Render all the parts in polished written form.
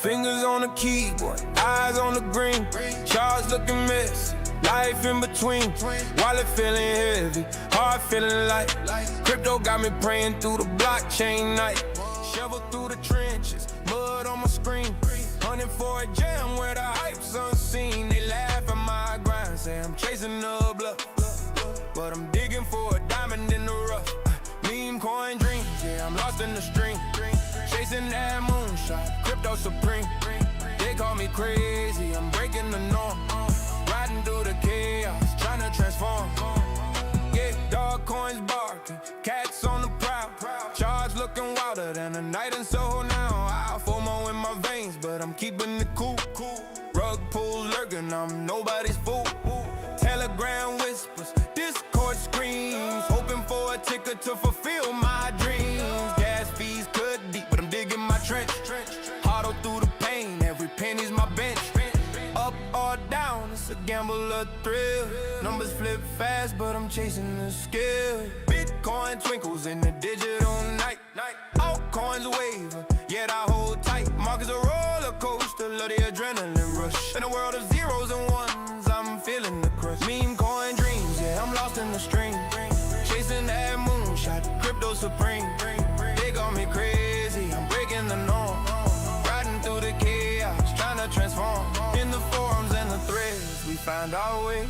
Fingers on the keyboard, eyes on the green. Charts looking messy, life in between. Wallet feeling heavy, heart feeling light. Crypto got me praying through the blockchain night. Shovel through the trenches, mud on my screen. Hunting for a jam where the hype's unseen. They laugh at my grind, say I'm chasing the bluff, but I'm digging for a diamond in the rough. Meme coin dreams, yeah, I'm lost in the stream. Chasing that moonshot, crypto supreme. They call me crazy, I'm breaking the norm. Riding through the chaos, trying to transform. Yeah, dog coins barking, cats on the prowl. Charge looking wilder than a night in Soho now. I FOMO in my veins, but I'm keeping it cool. Rug pulls lurking, I'm nobody's fool. Telegram whispers, Discord screams. Hoping for a ticket to fulfill my dreams. Gas fees cut deep, but I'm digging my trench. Huddle through the pain, every penny's my bench. Up or down, it's a gamble, a thrill. Numbers flip fast, but I'm chasing the skill. Bitcoin twinkles in the digital night. Altcoins waver, yet I hold tight. Markets a roller coaster, love the adrenaline rush. In a world of zeros and ones, I'm feeling the crush. Meme coin dreams, yeah, I'm lost in the stream. Chasing that moonshot, crypto supreme. They call me crazy, I'm breaking the norm. Riding through the chaos, trying to transform. In the forums and the threads, we find our way.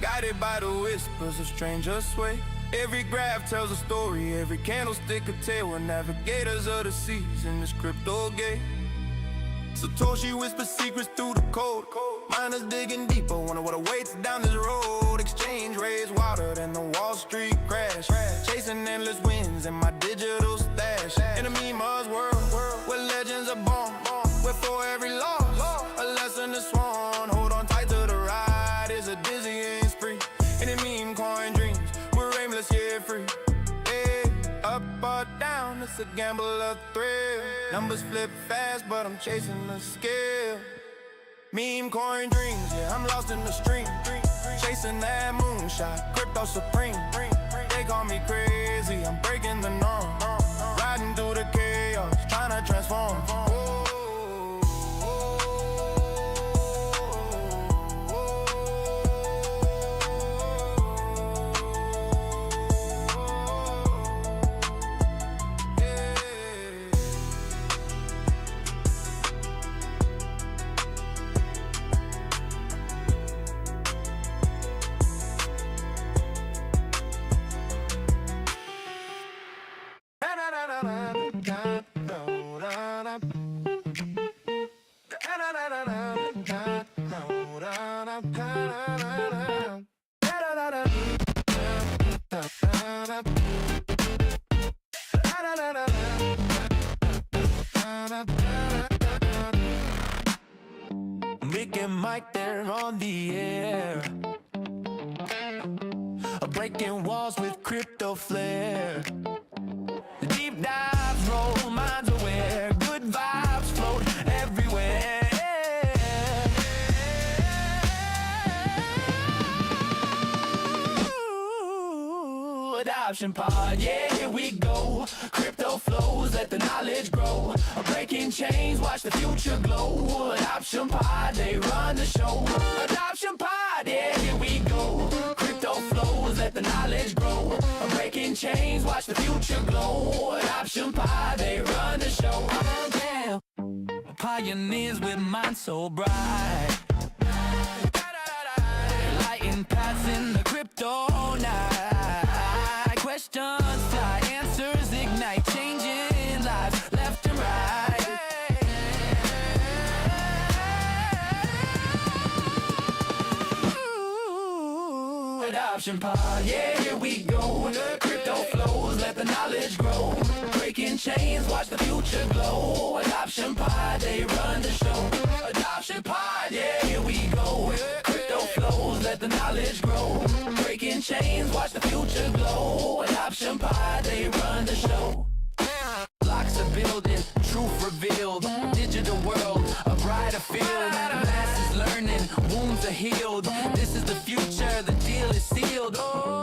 Guided by the whispers of strangers sway. Every graph tells a story, every candlestick a tale. We're navigators of the seas in this crypto gate. Satoshi whispers secrets through the code. Miners digging deeper, wonder what awaits down this road. Exchange rates wilder than the Wall Street crash. Chasing endless wins in my digital stash. In a meme's world, where legends are born, where for every loss, a lesson is sworn. Hold on tight to the ride, it's a dizzying spree. In a meme coin dreams, we're aimless yet free. Hey, up or down, it's a gamble, a thrill. Numbers flip fast, but I'm chasing the scale. Meme coin dreams, yeah, I'm lost in the stream. Chasing that moonshot, crypto supreme. They call me crazy, I'm breaking the norm. Riding through the chaos, trying to transform. Mick and Mike, they're on the air, breaking walls with crypto flair. The deep dives roll, minds aware, good vibes float everywhere. Ooh, adoption pod, yeah, here we go. Crypto flows, let the knowledge grow. Breaking chains, watch the future glow. Adoption pod, they run the show. Adoption pod, yeah, here we go. Crypto flows, let the knowledge grow. Breaking chains, watch the future glow. Adoption pod, they run the show. Yeah. Pioneers with minds so bright, lighting paths in the crypto night. Questions fly, answers ignite, changing lives left and right. Ooh, adoption pod, yeah, here we go. Crypto flows, let the knowledge grow. Breaking chains, watch the future glow. Adoption pod, they run the show. Adoption pod, yeah, here we go. Crypto flows, let the knowledge grow. Breaking chains, watch the future glow. Adoption pod, they run the show. Blocks are building, truth revealed. Digital world, a brighter field. Masses learning, wounds are healed. This is the future, the deal is sealed. Oh.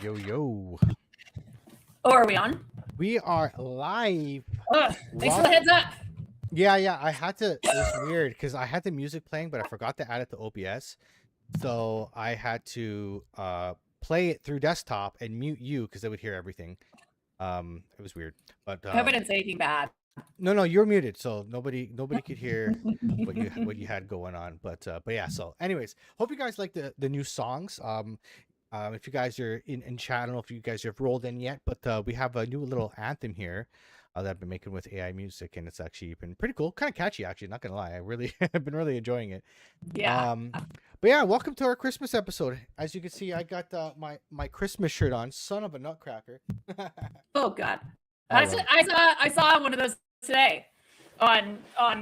Yo, yo. Oh, are we on? We are live. Thanks for the heads up. Yeah. I had to. It was weird because I had the music playing, but I forgot to add it to OBS. So I had to play it through desktop and mute you because they would hear everything. It was weird, but I hope I didn't say anything bad. No, you're muted, so nobody could hear what you had going on. But yeah. So, anyways, hope you guys like the new songs. If you guys are in chat, I don't know if you guys have rolled in yet, but we have a new little anthem here that I've been making with AI music, and it's actually been pretty cool, kind of catchy, actually. Not gonna lie, I've been really enjoying it. Yeah. But yeah, welcome to our Christmas episode. As you can see, I got my Christmas shirt on. Son of a nutcracker. Oh God. I saw one of those today on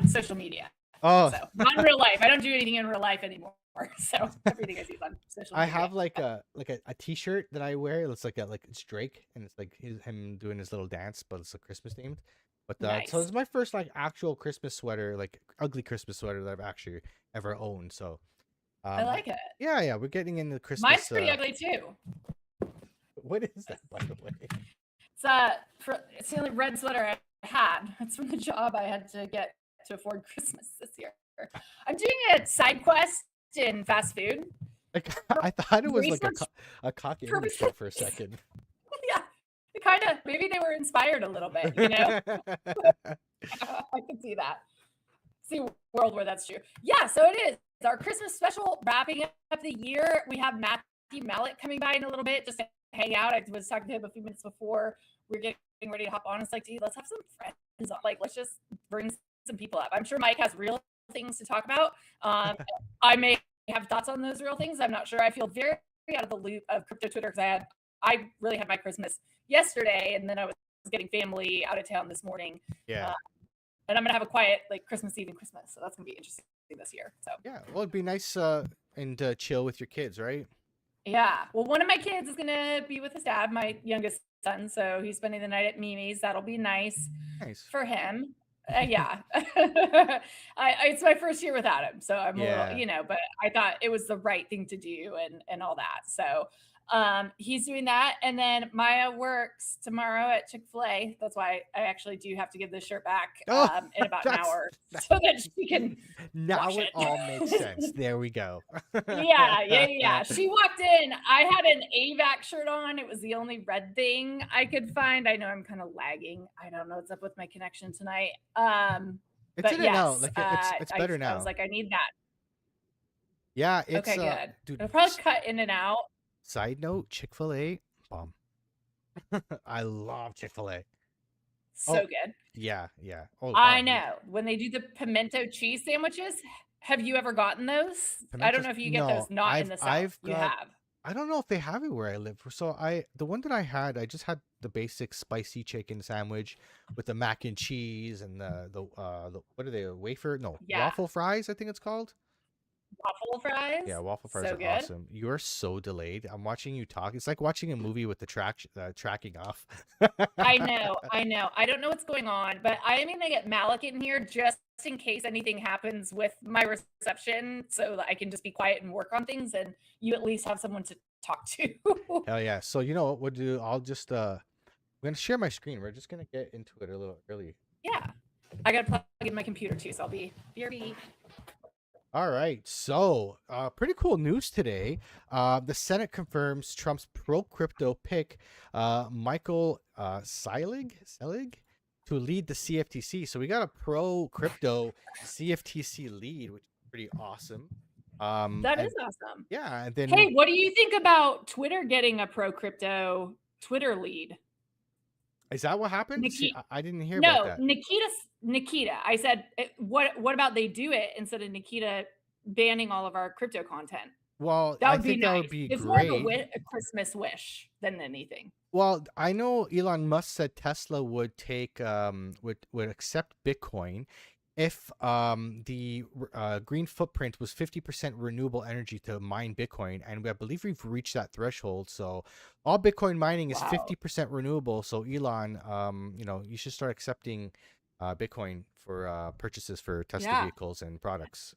social media. Oh, so not in real life. I don't do anything in real life anymore. So everything I see is on social media. I have like a t-shirt that I wear. It's like it's Drake, and it's like him doing his little dance, but it's a Christmas themed. But nice. So it's my first like actual Christmas sweater, like ugly Christmas sweater that I've actually ever owned. So I like it. Yeah, we're getting into Christmas. Mine's pretty ugly too. What is that, by the way? It's the only red sweater I had. It's from the job I had to get to afford Christmas this year. I'm doing a side quest in fast food. I thought it was like a cocky image for a second. Yeah, it kind of, maybe they were inspired a little bit, you know. I can see that. See a world where that's true. Yeah, so it is our Christmas special, wrapping up the year. We have Matthew Mallet coming by in a little bit just to hang out. I was talking to him a few minutes before we're getting ready to hop on. It's like, dude, let's have some friends. Like, let's just bring some people up. I'm sure Mike has real things to talk about. I may have thoughts on those real things. I'm not sure. I feel very out of the loop of crypto Twitter because I really had my Christmas yesterday, and then I was getting family out of town this morning. Yeah. And I'm gonna have a quiet like Christmas Eve and Christmas, so that's gonna be interesting this year. So yeah, well, it'd be nice and chill with your kids, right? Yeah. Well, one of my kids is gonna be with his dad, my youngest son, so he's spending the night at Mimi's. That'll be nice for him. Yeah. It's my first year without him, so I'm a little, but I thought it was the right thing to do and all that. So he's doing that, and then Maya works tomorrow at Chick-fil-A. That's why I actually do have to give this shirt back in about an hour so that she can now it all makes sense. There we go. Yeah. She walked in. I had an AVAC shirt on. It was the only red thing I could find. I know I'm kind of lagging. I don't know what's up with my connection tonight. It's in and out. Like it's better now. I was like, I need that. Yeah, it's okay, good. Dude, it'll probably cut in and out. Side note, Chick-fil-A, bomb. I love Chick-fil-A. So good. Yeah. Oh, I know. When they do the pimento cheese sandwiches, have you ever gotten those? I don't know if you get those in the South. You have. I don't know if they have it where I live. So the one that I just had the basic spicy chicken sandwich with the mac and cheese and the what are they, waffle fries, I think it's called. Waffle fries? Yeah, waffle fries are awesome. You're so delayed. I'm watching you talk. It's like watching a movie with the tracking off. I know. I don't know what's going on, but I am going to get Malik in here just in case anything happens with my reception so that I can just be quiet and work on things and you at least have someone to talk to. Hell yeah. So you know what we'll do? I'll just I'm going to share my screen. We're just going to get into it a little early. Yeah. I got to plug in my computer too, so I'll be BRB. All right, so pretty cool news today. The Senate confirms Trump's pro-crypto pick, Michael Selig, to lead the CFTC. So we got a pro-crypto CFTC lead, which is pretty awesome. That is awesome. Yeah, and then hey, what do you think about Twitter getting a pro-crypto Twitter lead? Is that what happened? I didn't hear about that. Nikita. I said, what about they do it instead of Nikita banning all of our crypto content. Well, That I would be think that would nice. be It's more of a, great. a Christmas wish than anything. Well, I know Elon Musk said Tesla would take would accept Bitcoin if the green footprint was 50% renewable energy to mine Bitcoin, and I believe we've reached that threshold. So all Bitcoin mining is Wow. 50% renewable. So Elon, you should start accepting Bitcoin for purchases for Tesla Yeah. vehicles and products.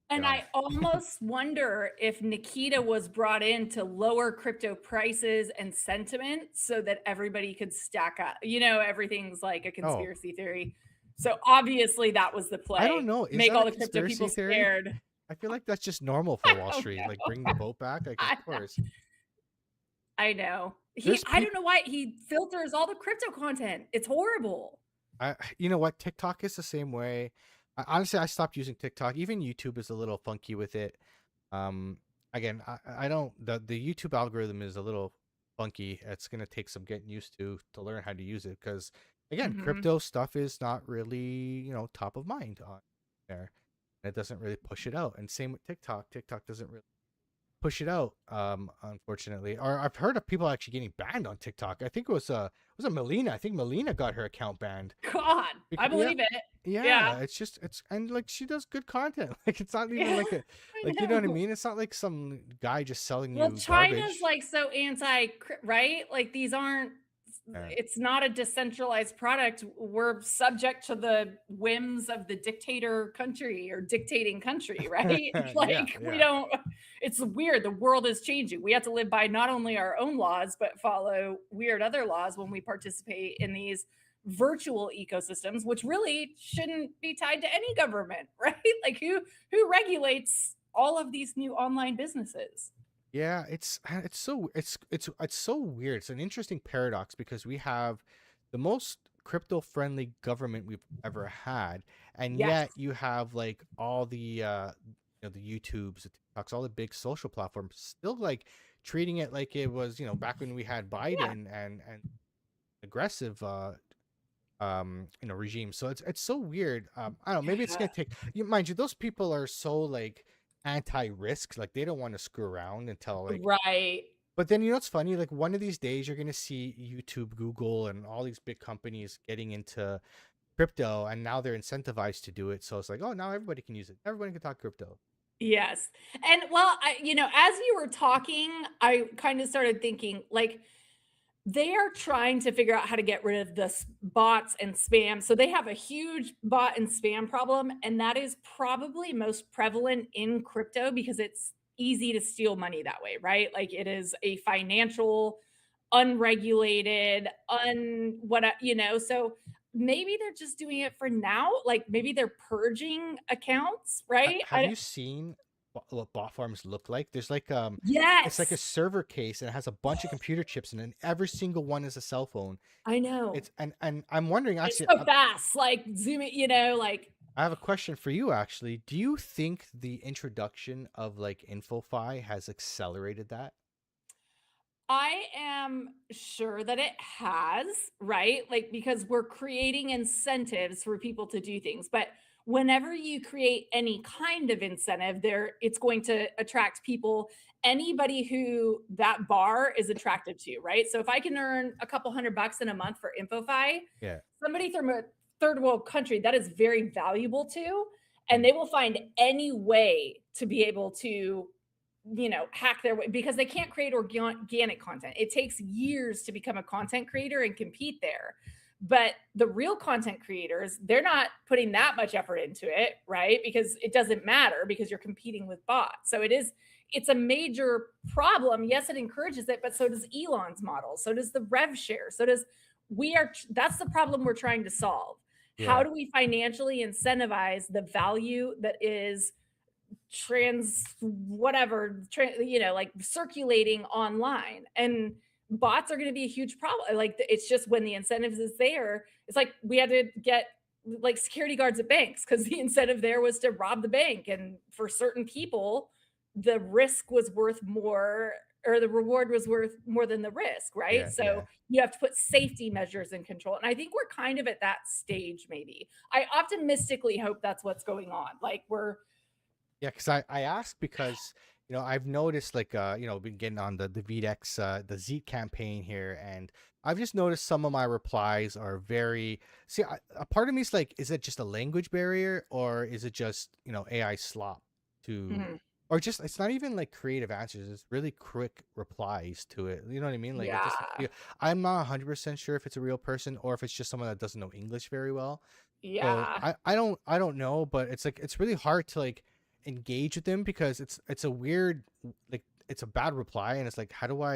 And I almost wonder if Nikita was brought in to lower crypto prices and sentiment so that everybody could stack up. You know, everything's like a Oh, conspiracy theory. So obviously that was the I don't play. know. Is Make that all a the crypto people conspiracy theory? scared. I feel like that's just normal for I Wall don't Street. Like bring know. the boat back. Like, of I know. course. I know. There's I don't people. know why he filters all the crypto content. It's horrible. You know what? TikTok is the same way. Honestly, I stopped using TikTok. Even YouTube is a little funky with it. Um, Again, I don't. The YouTube algorithm is a little funky. It's gonna take some getting used to learn how to use it because again, Mhm. crypto stuff is not really top of mind on there. It doesn't really push it out. And same with TikTok. TikTok doesn't really push it out, unfortunately. Or I've heard of people actually getting banned on TikTok. I think it was Melina. I think Melina got her account banned. God, I Yeah, believe it. yeah. Yeah. It's and like she does good content. Like it's not even Yeah, like a I like you know what I know. mean. It's not like some guy just selling Well, you China's garbage. like so anti, right? Like these aren't, Yeah. it's not a decentralized product. We're subject to the whims of the dictator country or dictating country, right? Yeah, Like we yeah. don't, it's weird. The world is changing. We have to live by not only our own laws, but follow weird other laws when we participate in these virtual ecosystems, which really shouldn't be tied to any government, right? Like who regulates all of these new online businesses? Yeah, it's so weird. It's an interesting paradox because we have the most crypto friendly government we've ever had, and Yes. yet you have like all the YouTubes, the TikToks, all the big social platforms still like treating it like it was back when we had Yeah. Biden and aggressive regime. So it's so weird. I don't know, maybe it's gonna take mind you, those people are so like anti-risk, like they don't want to screw around until like. Right. But then what's funny, like one of these days you're gonna see YouTube, Google, and all these big companies getting into crypto, and now they're incentivized to do it. So it's like, oh, now everybody can use it. Everybody can talk crypto. Yes. And well, as you were talking, I kind of started thinking like they are trying to figure out how to get rid of the bots and spam. So they have a huge bot and spam problem, and that is probably most prevalent in crypto because it's easy to steal money that way, right? Like it is a financial, unregulated, so maybe they're just doing it for now. Like maybe they're purging accounts, right? Have you seen what bot farms look like? There's like it's like a Yes. server case and it has a bunch of computer chips, and then every single one is a cell phone. I know. It's and I'm wondering It's actually, so fast, like zooming, like I have a question for you actually. Do you think the introduction of like InfoFi has accelerated that? I am sure that it has, right? Like, because we're creating incentives for people to do things. But whenever you create any kind of incentive, it's going to attract people, anybody who that bar is attracted to, right? So if I can earn a couple $100 in a month for InfoFi, Yeah. somebody from a third world country, that is very valuable to, and they will find any way to be able to hack their way because they can't create organic content. It takes years to become a content creator and compete there. But the real content creators, they're not putting that much effort into it, right? Because it doesn't matter because you're competing with bots. So it's a major problem. Yes, it encourages it, but so does Elon's model. So does the rev share. That's the problem we're trying to solve. How Yeah. do we financially incentivize the value that is like circulating online? And bots are going to be a huge problem. Like it's just when the incentives is there, it's like we had to get like security guards at banks because the incentive there was to rob the bank, and for certain people the risk was worth more, or the reward was worth more than the risk, right? Yeah. So Yeah. you have to put safety measures in control, and I think we're kind of at that stage. Maybe I optimistically hope that's what's going on. Like Yeah, because I asked because I've noticed like been getting on the VDEX the Z campaign here, and I've just noticed some of my replies are very a part of me is like, is it just a language barrier, or is it just AI slop to, Mhm. or just it's not even like creative answers, it's really quick replies to it, you know what I mean? Like it just Yeah. I'm not 100% sure if it's a real person or if it's just someone that doesn't know English very well. So Yeah. I don't know, but it's like it's really hard to like engage with them because it's a weird, like it's a bad reply, and it's like, how do I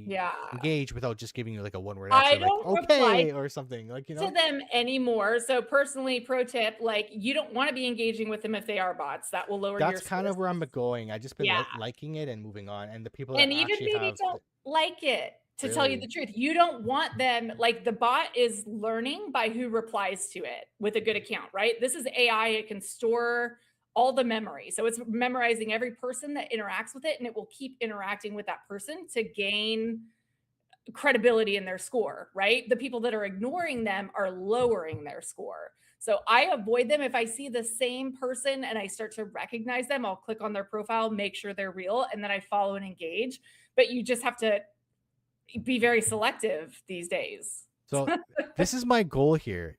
Yeah. engage without just giving you like a one word I answer like don't reply okay or something, like to them anymore. So personally, pro tip, like you don't want to be engaging with them if they are bots. That will lower your that's kind score. of where I'm going. I just been Yeah. liking it and moving on, and the people that And even actually maybe have don't like it, to tell you really the truth. You don't want them, like the bot is learning by who replies to it with a good account, right? This is AI. It can store all the memory. So it's memorizing every person that interacts with it, and it will keep interacting with that person to gain credibility in their score, right? The people that are ignoring them are lowering their score. So I avoid them. If I see the same person and I start to recognize them, I'll click on their profile, make sure they're real, and then I follow and engage. But you just have to be very selective these days. So this is my goal here.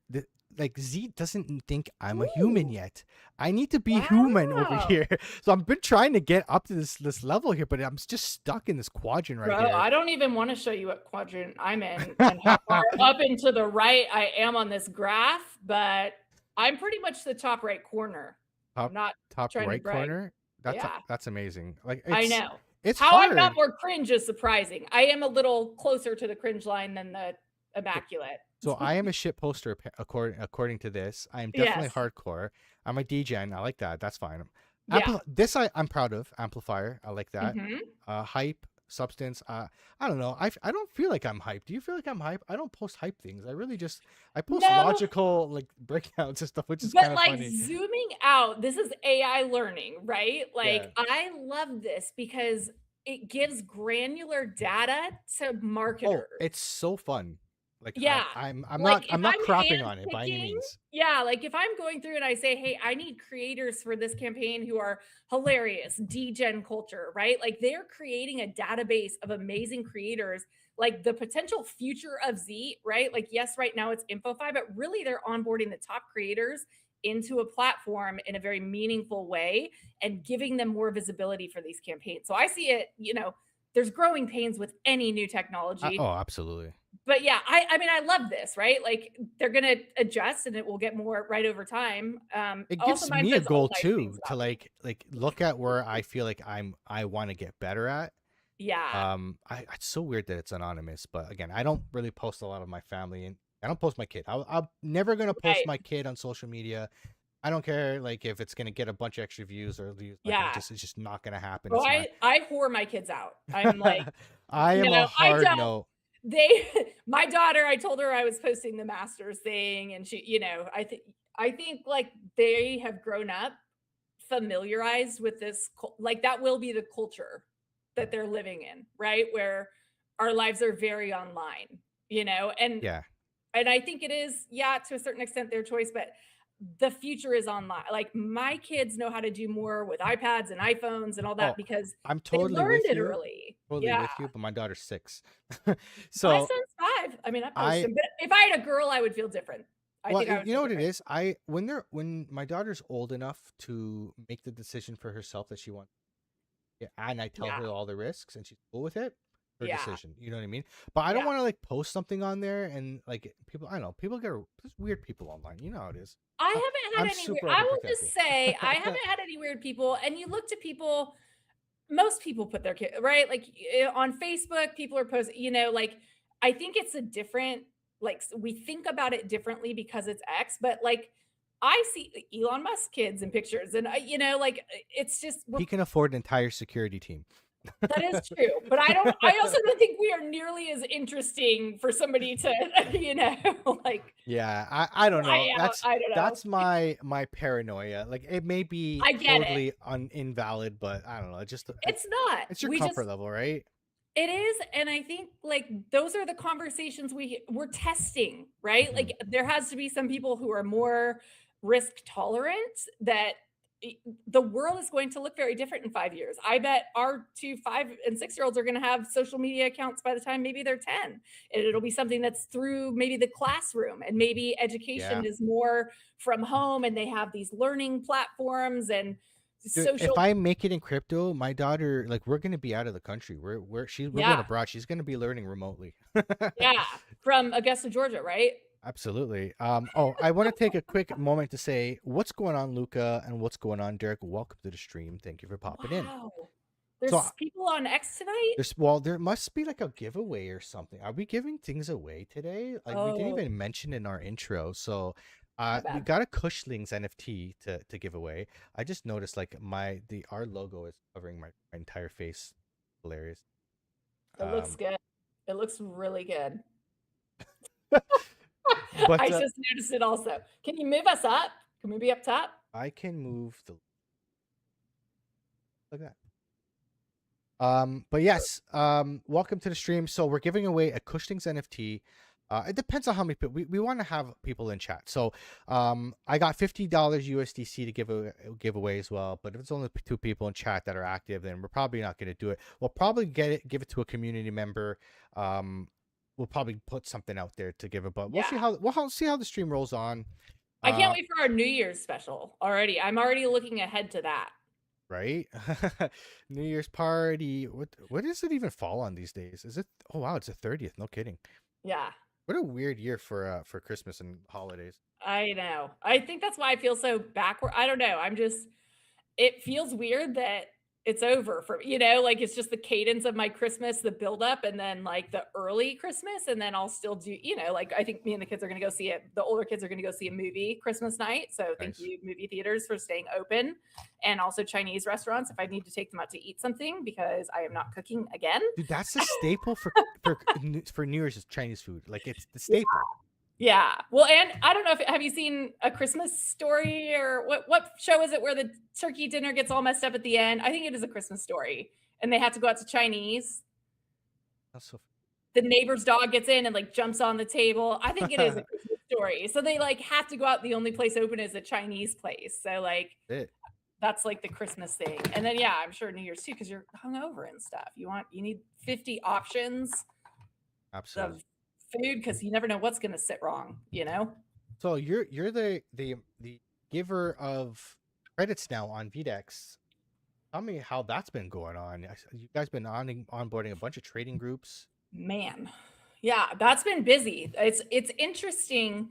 Like Z doesn't think I'm a human Ooh, yet. I need to be human over wow. here. So I've been trying to get up to this level here, but I'm just stuck in this quadrant right Bro, here. I don't even want to show you what quadrant I'm in and how far up and to the right I am on this graph, but I'm pretty much the top right corner. I'm top not top trying to right brag. corner. Yeah, That's amazing. Like I it's know. it's How I'm not hard. more cringe is surprising. I am a little closer to the cringe line than the So, immaculate. so I am a shit poster according to this. I am definitely Yes. hardcore. I'm a DGen. I like that. That's fine. Yeah. This I'm proud of. Amplifier. I like that. Mhm. Hype, substance. I don't know. I don't feel like I'm hype. Do you feel like I'm hype? I don't post hype things. I post No, logical like breakdowns and stuff, which is kind but of like funny. zooming out, this is AI learning, right? Yeah. Like I love this because it gives granular data to Oh, marketers. it's so fun. Like Yeah. I'm Like if not I'm crapping on it by any handpicking, means. yeah, like if I'm going through and I say, "Hey, I need creators for this campaign who are hilarious, degen culture," right? Like they're creating a database of amazing creators, like the potential future of Z, right? Like yes, right now it's InfoFi, but really they're onboarding the top creators into a platform in a very meaningful way and giving them more visibility for these campaigns. So I see it, there's growing pains with any new technology, Oh, absolutely. but yeah, I mean, I love this, right? Like they're gonna adjust and it will get more right over time. It Also gives mine me a says all goal nice things too to about me. like look at where I feel like I want to get better at. Yeah. It's so weird that it's anonymous, but again, I don't really post a lot of my family, and I don't post my kid. I'm never gonna post Right. my kid on social media. I don't care like if it's gonna get a bunch of extra views or views. Like Yeah. it's just not gonna happen. Oh, It's not. I whore my kids out. I'm like, I am a no, I hard don't. no. They my daughter, I told her I was posting the masters thing, and she, I think like they have grown up familiarized with this like that will be the culture that they're living in, right? Where our lives are very online, and Yeah. I think it is, yeah, to a certain extent their choice, but the future is online. Like my kids know how to do more with iPads and iPhones and all that Oh, because I'm they totally learned with it you. early. Totally Yeah. with you. But my daughter's 6, My so son's 5. I mean, I post I him, but if I had a girl, I would feel different. I Well, think I would you feel know what it different. is? When my daughter's old enough to make the decision for herself that she wants, yeah, and I tell Yeah. her all the risks and she's cool with it, her Yeah. decision. You know what I mean? But I don't Yeah. want to like post something on there and like people. I don't know, people get there's weird people online. You know how it is. I Uh, haven't I'm had any weird, super I will just overprotective. say I haven't had any weird people. And you look to people, most people put their kid, right? Like on Facebook, people are posting, like I think it's a different, like we think about it differently because it's X, but like I see Elon Musk kids in pictures and like it's just He can afford an entire security team. that is true. But I also don't think we are nearly as interesting for somebody to, like Yeah, I don't fly know. out. I don't know. That's my paranoia. Like it may be I get it. totally invalid, but I don't know. It's not. It's your We just comfort level, right? It is, and I think like those are the conversations we're testing, right? Mhm. Like there has to be some people who are more risk tolerant that the world is going to look very different in 5 years. I bet our 2, 5, and 6-year-olds are going to have social media accounts by the time maybe they're 10. And it'll be something that's through maybe the classroom, and maybe Yeah. education is more from home, and they have these learning platforms and Dude, if social. I make it in crypto, my daughter, like, we're gonna be out of the country. We're going Yeah. abroad. She's gonna be learning remotely. Yeah. From Augusta, Georgia, right? Absolutely. Oh, I want to take a quick moment to say what's going on, Luca, and what's going on, Derek. Welcome to the stream. Thank you for popping in. Wow. So There's people on X tonight? there must be like a giveaway or something. Are we giving things away today? Like we didn't Oh, even mention in our intro. So my we bad. got a Cushlings NFT to give away. I just noticed like our logo is covering my entire face. Hilarious. It looks Um, good. It looks really good. but I just noticed it also. Can you move us up? Can we be up top? I can move the look at that. But yes, welcome to the stream. So we're giving away a Cushlings NFT. It depends on how many people we want to have people in chat. So, I got $50 USDC to give away as well. But if it's only 2 people in chat that are active, then we're probably not going to do it. We'll probably give it to a community member. We'll probably put something out there to give it, but we'll see Yeah. how the stream rolls on. I can't wait for our New Year's special already. I'm already looking ahead to that. Right? New Year's party. What does it even fall on these days? Is it? Oh wow, it's the 30th. No kidding. Yeah, What a weird year for Christmas and holidays. I know. I think that's why I feel so backward. I don't know. It feels weird that it's over for like it's just the cadence of my Christmas, the build up, and then like the early Christmas, and then I'll still do, like I think me and the kids are gonna go see it. The older kids are gonna go see a movie Christmas night. So thank Nice. you, movie theaters, for staying open, and also Chinese restaurants if I need to take them out to eat something because I am not cooking again. Dude, that's a staple for New Year's is Chinese food. Like it's the staple. Yeah. Well, and I don't know if have you seen A Christmas Story, or what show is it where the turkey dinner gets all messed up at the end? I think it is A Christmas Story, and they have to go out to Chinese. That's so The neighbor's dog gets in and like jumps on the table. I think it is A Christmas Story. So they like have to go out. The only place open is a Chinese place. So like it. that's like the Christmas thing. And then yeah, I'm sure New Year's too, because you're hungover and stuff. You need 50 options Absolutely. of food because you never know what's gonna sit wrong, So you're the giver of credits now on VDEX. Tell me how that's been going on. You guys been onboarding a bunch of trading groups. Man. Yeah, that's been busy. It's interesting.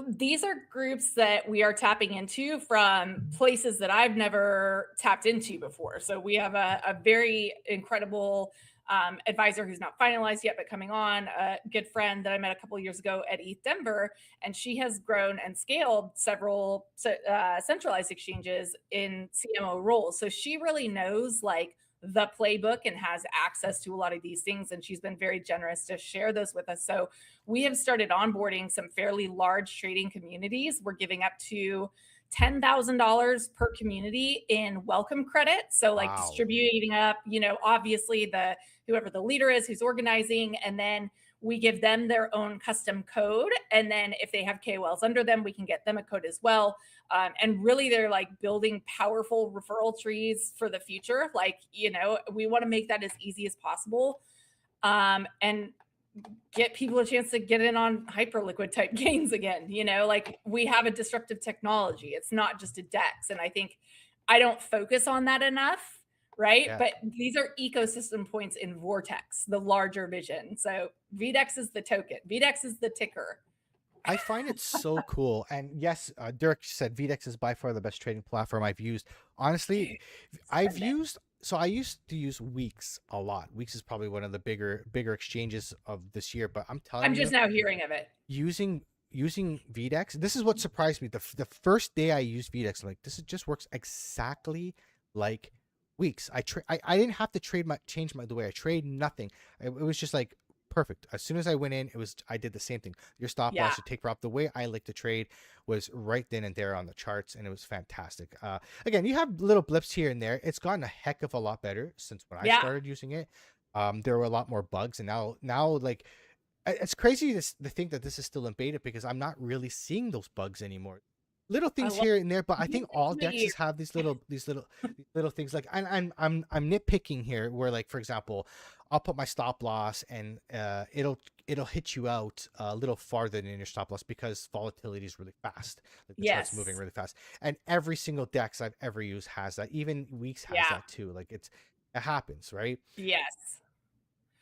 These are groups that we are tapping into from places that I've never tapped into before. So we have a very incredible advisor who's not finalized yet, but coming on, a good friend that I met a couple of years ago at ETH Denver, and she has grown and scaled several centralized exchanges in CMO roles. So she really knows like the playbook and has access to a lot of these things, and she's been very generous to share those with us. So we have started onboarding some fairly large trading communities. We're giving up to $10,000 per community in welcome credit. So like Wow. distributing up, obviously whoever the leader is who's organizing, and then we give them their own custom code. And then if they have KOLs under them, we can get them a code as well. And really they're like building powerful referral trees for the future. Like, we want to make that as easy as possible. And get people a chance to get in on hyperliquid type gains again. Like we have a disruptive technology. It's not just a DEX. And I think I don't focus on that enough, right? Yeah. But these are ecosystem points in Vortex, the larger vision. So VDEX is the token. VDEX is the ticker. I find it so cool. And yes, Dirk said VDEX is by far the best trading platform I've used. Honestly, I used to use Weeks a lot. Weeks is probably one of the bigger exchanges of this year, but I'm telling you, I'm just now hearing of it. Using VDEX, this is what surprised me. The first day I used VDEX, I'm like, just works exactly like Weeks. I didn't have to change the way I trade, nothing. It was just like perfect. As soon as I went in, I did the same thing. Your stop loss, your take profit, the way I like to trade was right then and there on the charts, and it was fantastic. Again, you have little blips here and there. It's gotten a heck of a lot better since when I started using it. There were a lot more bugs, and now like it's crazy to think that this is still in beta because I'm not really seeing those bugs anymore. little I things love here and there, but I new think things all in the year. dexes have these little things. Like, and I'm nitpicking here, where, like, for example, I'll put my stop loss, and it'll hit you out a little farther than your stop loss because volatility is really fast. Like, the chart's moving Yes. really fast, and every single dex I've ever used has that. Even Weeks has Yeah. that too. Like, it happens, right? Yes.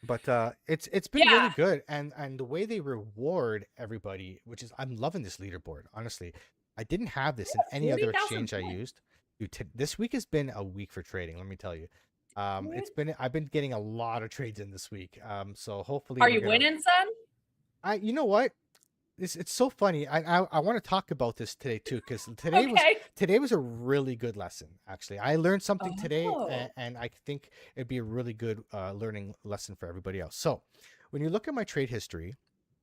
But it's been really Yeah. good, and the way they reward everybody, which is, I'm loving this leaderboard. Honestly, I didn't have this in any other 40,000 exchange I points, used. Dude, this week has been a week for trading. Let me tell you, dude. I've been getting a lot of trades in this week. So hopefully Are we're you gonna. winning, son? You know what? It's so funny. I want to talk about this today too, because Okay. today was a really good lesson. Actually, I learned something today, Oh. and I think it'd be a really good learning lesson for everybody else. So, when you look at my trade history,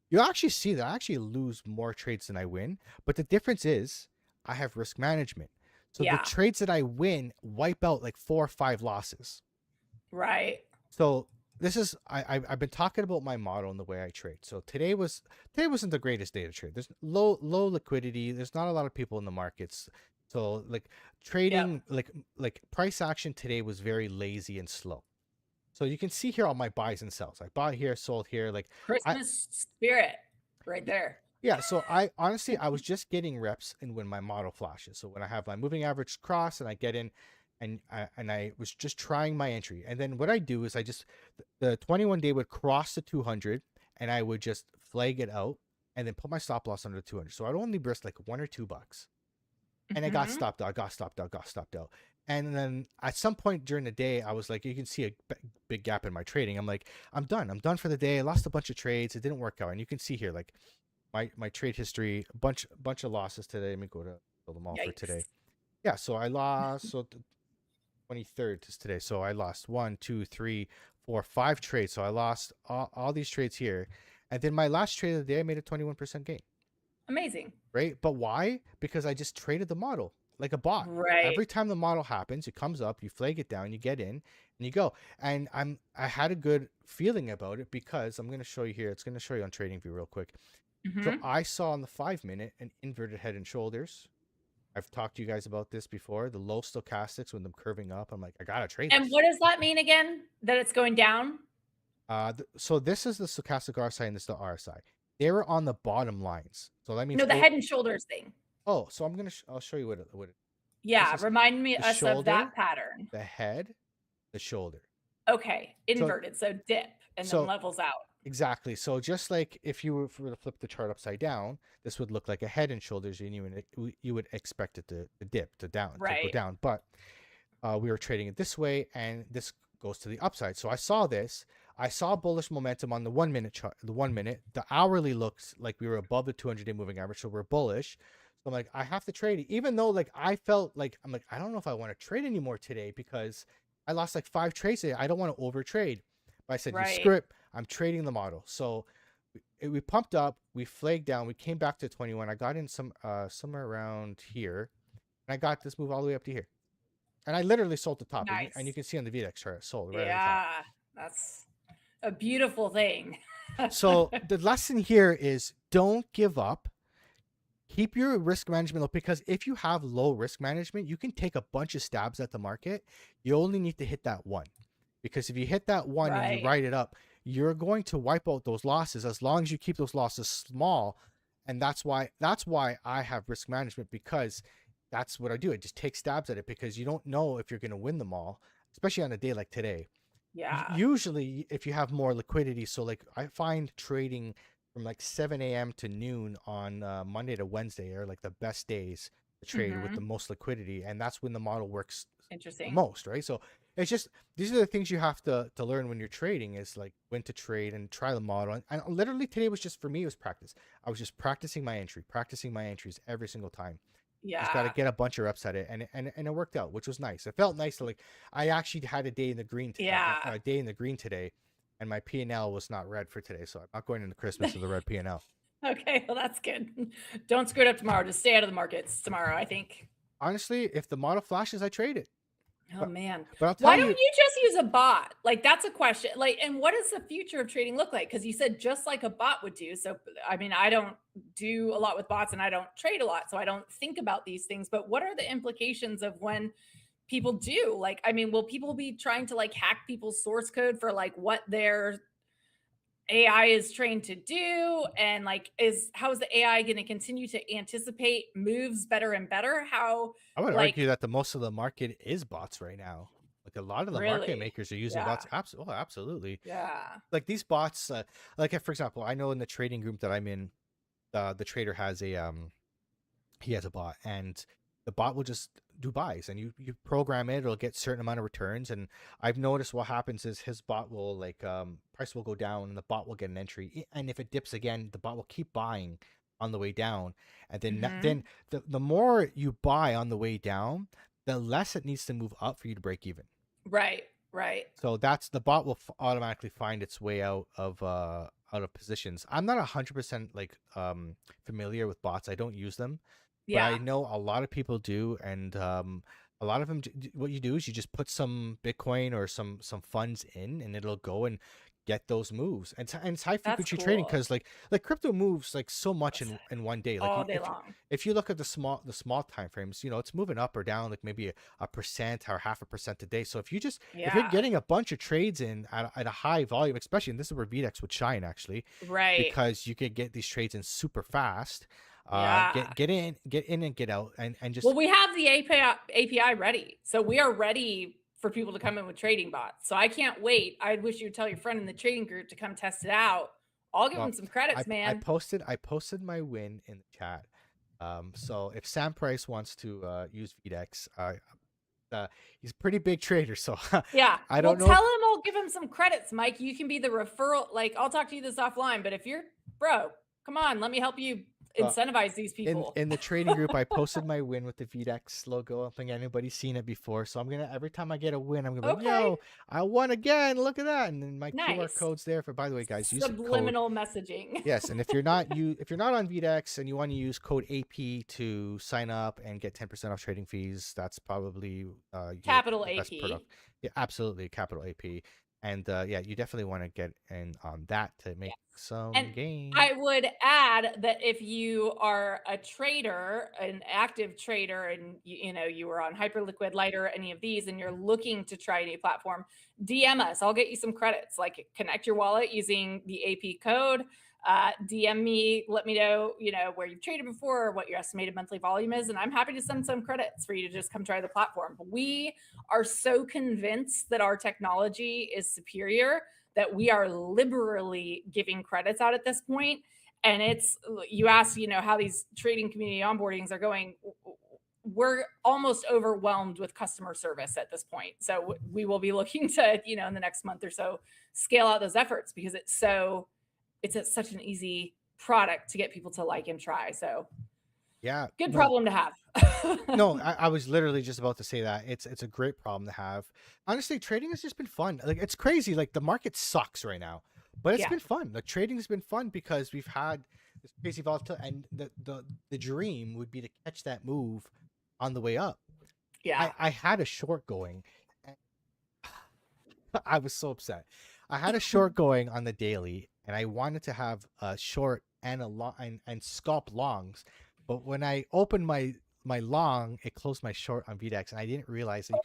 you'll actually see that I actually lose more trades than I win. But the difference is I have risk management. So the Yeah. trades that I win wipe out like 4 or 5 losses. Right. So this is I've been talking about my model and the way I trade. So today wasn't the greatest day to trade. There's low liquidity. There's not a lot of people in the markets. So, like, trading, like price action today was very lazy and slow. So you can see here all my buys and sells. I bought here, sold here. Like, Christmas spirit right there. yeah. So I honestly, I was just getting reps in when my model flashes. So when I have my moving average cross and I get in, and I was just trying my entry. And then what I do is the 21 day would cross the 200, and I would just flag it out and then put my stop loss under the 200. So I'd only risk like $1 or $2. And I got Mhm. stopped out, got stopped out. And then at some point during the day, I was like, you can see a big gap in my trading. I'm like, I'm done for the day. I lost a bunch of trades. It didn't work out. And you can see here, like, my trade history, bunch of losses today. Let me go to fill them all for today. Yikes. Yeah, so I lost. So the 23rd is today. So I lost 1, 2, 3, 4, 5 trades. So I lost all these trades here. And then my last trade of the day, I made a 21% gain. Amazing. Right? But why? Because I just traded the model like a bot. Right. Every time the model happens, it comes up, you flag it down, you get in, and you go. And I had a good feeling about it because I'm going to show you here. It's going to show you on TradingView real quick. So Mhm. I saw on the 5-minute an inverted head and shoulders. I've talked to you guys about this before. The low stochastics when them curving up. I'm like, I gotta trade And this. what does that mean again? That it's going down? So this is the stochastic RSI and this is the RSI. They were on the bottom lines. So that means No, the head and shoulders thing. Oh, so I'll show you what it Yeah, is remind me the us of shoulder, that pattern. the head, the shoulder. Okay, inverted, so dip and so- then levels out. Exactly. So just like if you were to flip the chart upside down, this would look like a head and shoulders, and you would expect it to dip, to go Right. down. But we were trading it this way, and this goes to the upside. So I saw this. I saw bullish momentum on the 1-minute chart. The 1-minute, the hourly looks like we were above the 200-day moving average, so we're bullish. So I'm like, I have to trade it, even though like I felt like I'm like I don't know if I want to trade anymore today because I lost like 5 trades today. I don't want to overtrade. But I said, Right. you screw it. I'm trading the model. So we pumped up, we flagged down, we came back to 21. I got in somewhere around here, and I got this move all the way up to here. And I literally sold the top. Nice. And you can see on the VDEX chart, I sold right at the top. Yeah, that's a beautiful thing. So the lesson here is don't give up. Keep your risk management low, because if you have low risk management, you can take a bunch of stabs at the market. You only need to hit that one. Because if you hit that one and Right. you write it up, you're going to wipe out those losses as long as you keep those losses small. And that's why I have risk management, because that's what I do. I just take stabs at it because you don't know if you're going to win them all, especially on a day like today. Yeah. Usually if you have more liquidity, so like I find trading from like 7 a.m. to noon on Monday to Wednesday are like the best days to trade with the most liquidity, and that's when the model works the Interesting. most, right? So it's just, these are the things you have to learn when you're trading, is like when to trade and try the model. And literally today was just, for me, it was practice. I was just practicing my entries every single time. Just got to Yeah. get a bunch of reps at it, and it worked out, which was nice. It felt nice to, like, I actually had a day in the green today, Yeah. a day in the green today, and my P&L was not red for today, so I'm not going into Christmas with a red P&L. Okay, well that's good. Don't screw it up tomorrow. Just stay out of the markets tomorrow, I think. Honestly, if the model flashes, I trade it. Oh man. But I'll Why tell don't you, you just use a bot? Like that's a question. Like, and what does the future of trading look like? Because you said just like a bot would do. So I mean, I don't do a lot with bots and I don't trade a lot. So I don't think about these things. But what are the implications of when people do? Like, I mean, will people be trying to like hack people's source code for like what their AI is trained to do? And like how is the AI going to continue to anticipate moves better and better? How I would like argue that the most of the market is bots right now. Like a lot of the market really? makers are using Yeah. bots. Absolutely. Yeah. Like these bots, like for example, I know in the trading group that I'm in, the trader has he has a bot, and the bot will just do buys, and you program it, it'll get certain amount of returns. And I've noticed what happens is his bot will like price will go down and the bot will get an entry, and if it dips again, the bot will keep buying on the way down. And then then the more you buy on the way down, the less it needs to move up for you to break even. Right. Right. So that's the bot will automatically find its way out of positions. I'm not 100% like familiar with bots. I don't use them, but I Yeah. know a lot of people do. And a lot of them, what you do is you just put some Bitcoin or some funds in, and it'll go and get those moves. And it's high That's frequency trading, cool. because like crypto moves like so much in one day. Like All day long. if you look at the small time frames, you know, it's moving up or down like maybe a percent or 0.5% a day. So if you're Yeah. getting a bunch of trades in at a high volume, especially, and this is where VDEX would shine actually, Right. because you could get these trades in super fast. Yeah. Get in and get out, and just Well, we have the API ready. So we are ready for people to come in with trading bots. So I can't wait. I wish you would tell your friend in the trading group to come test it out. I'll give well, them some credits, I man. posted my win in the chat. So if Sam Price wants to use VDEX, he's a pretty big trader, so Yeah. I don't know. Tell him I'll give him some credits, Mike. You can be the referral. Like, I'll talk to you this offline, but if you're come on, let me help you incentivize these people. In the trading group, I posted my win with the VDEX logo. I don't think anybody's seen it before, so I'm gonna, every time I get a win, I'm gonna be like, yo, I won again, look at that. And then my QR code's there for, by the way, guys, use subliminal messaging. Yes, and if you're not on VDEX and you want to use code AP to sign up and get 10% off trading fees, that's probably capital AP. Yeah, absolutely, capital AP. And yeah, you definitely want to get in on that to make some gain. I would add that if you are a trader, an active trader, and you were on Hyperliquid, Lighter, any of these, and you're looking to try a new platform, DM us. I'll get you some credits. Like, connect your wallet using the AP code. DM me, let me know, where you've traded before or what your estimated monthly volume is. And I'm happy to send some credits for you to just come try the platform. We are so convinced that our technology is superior that we are liberally giving credits out at this point. And you asked, how these trading community onboardings are going. We're almost overwhelmed with customer service at this point. So we will be looking to, in the next month or so, scale out those efforts, because it's such an easy product to get people to like and try. So yeah, good problem to have. No, I was literally just about to say that it's a great problem to have. Honestly, trading has just been fun. Like, it's crazy. Like, the market sucks right now, but it's been fun. Like, trading has been fun because we've had this crazy volatility, and the dream would be to catch that move on the way up. Yeah, I had a short going. I was so upset. I had a short going on the daily, and I wanted to have a short and a long and scalp longs, but when I opened my long, it closed my short on VDEX, and I didn't realize that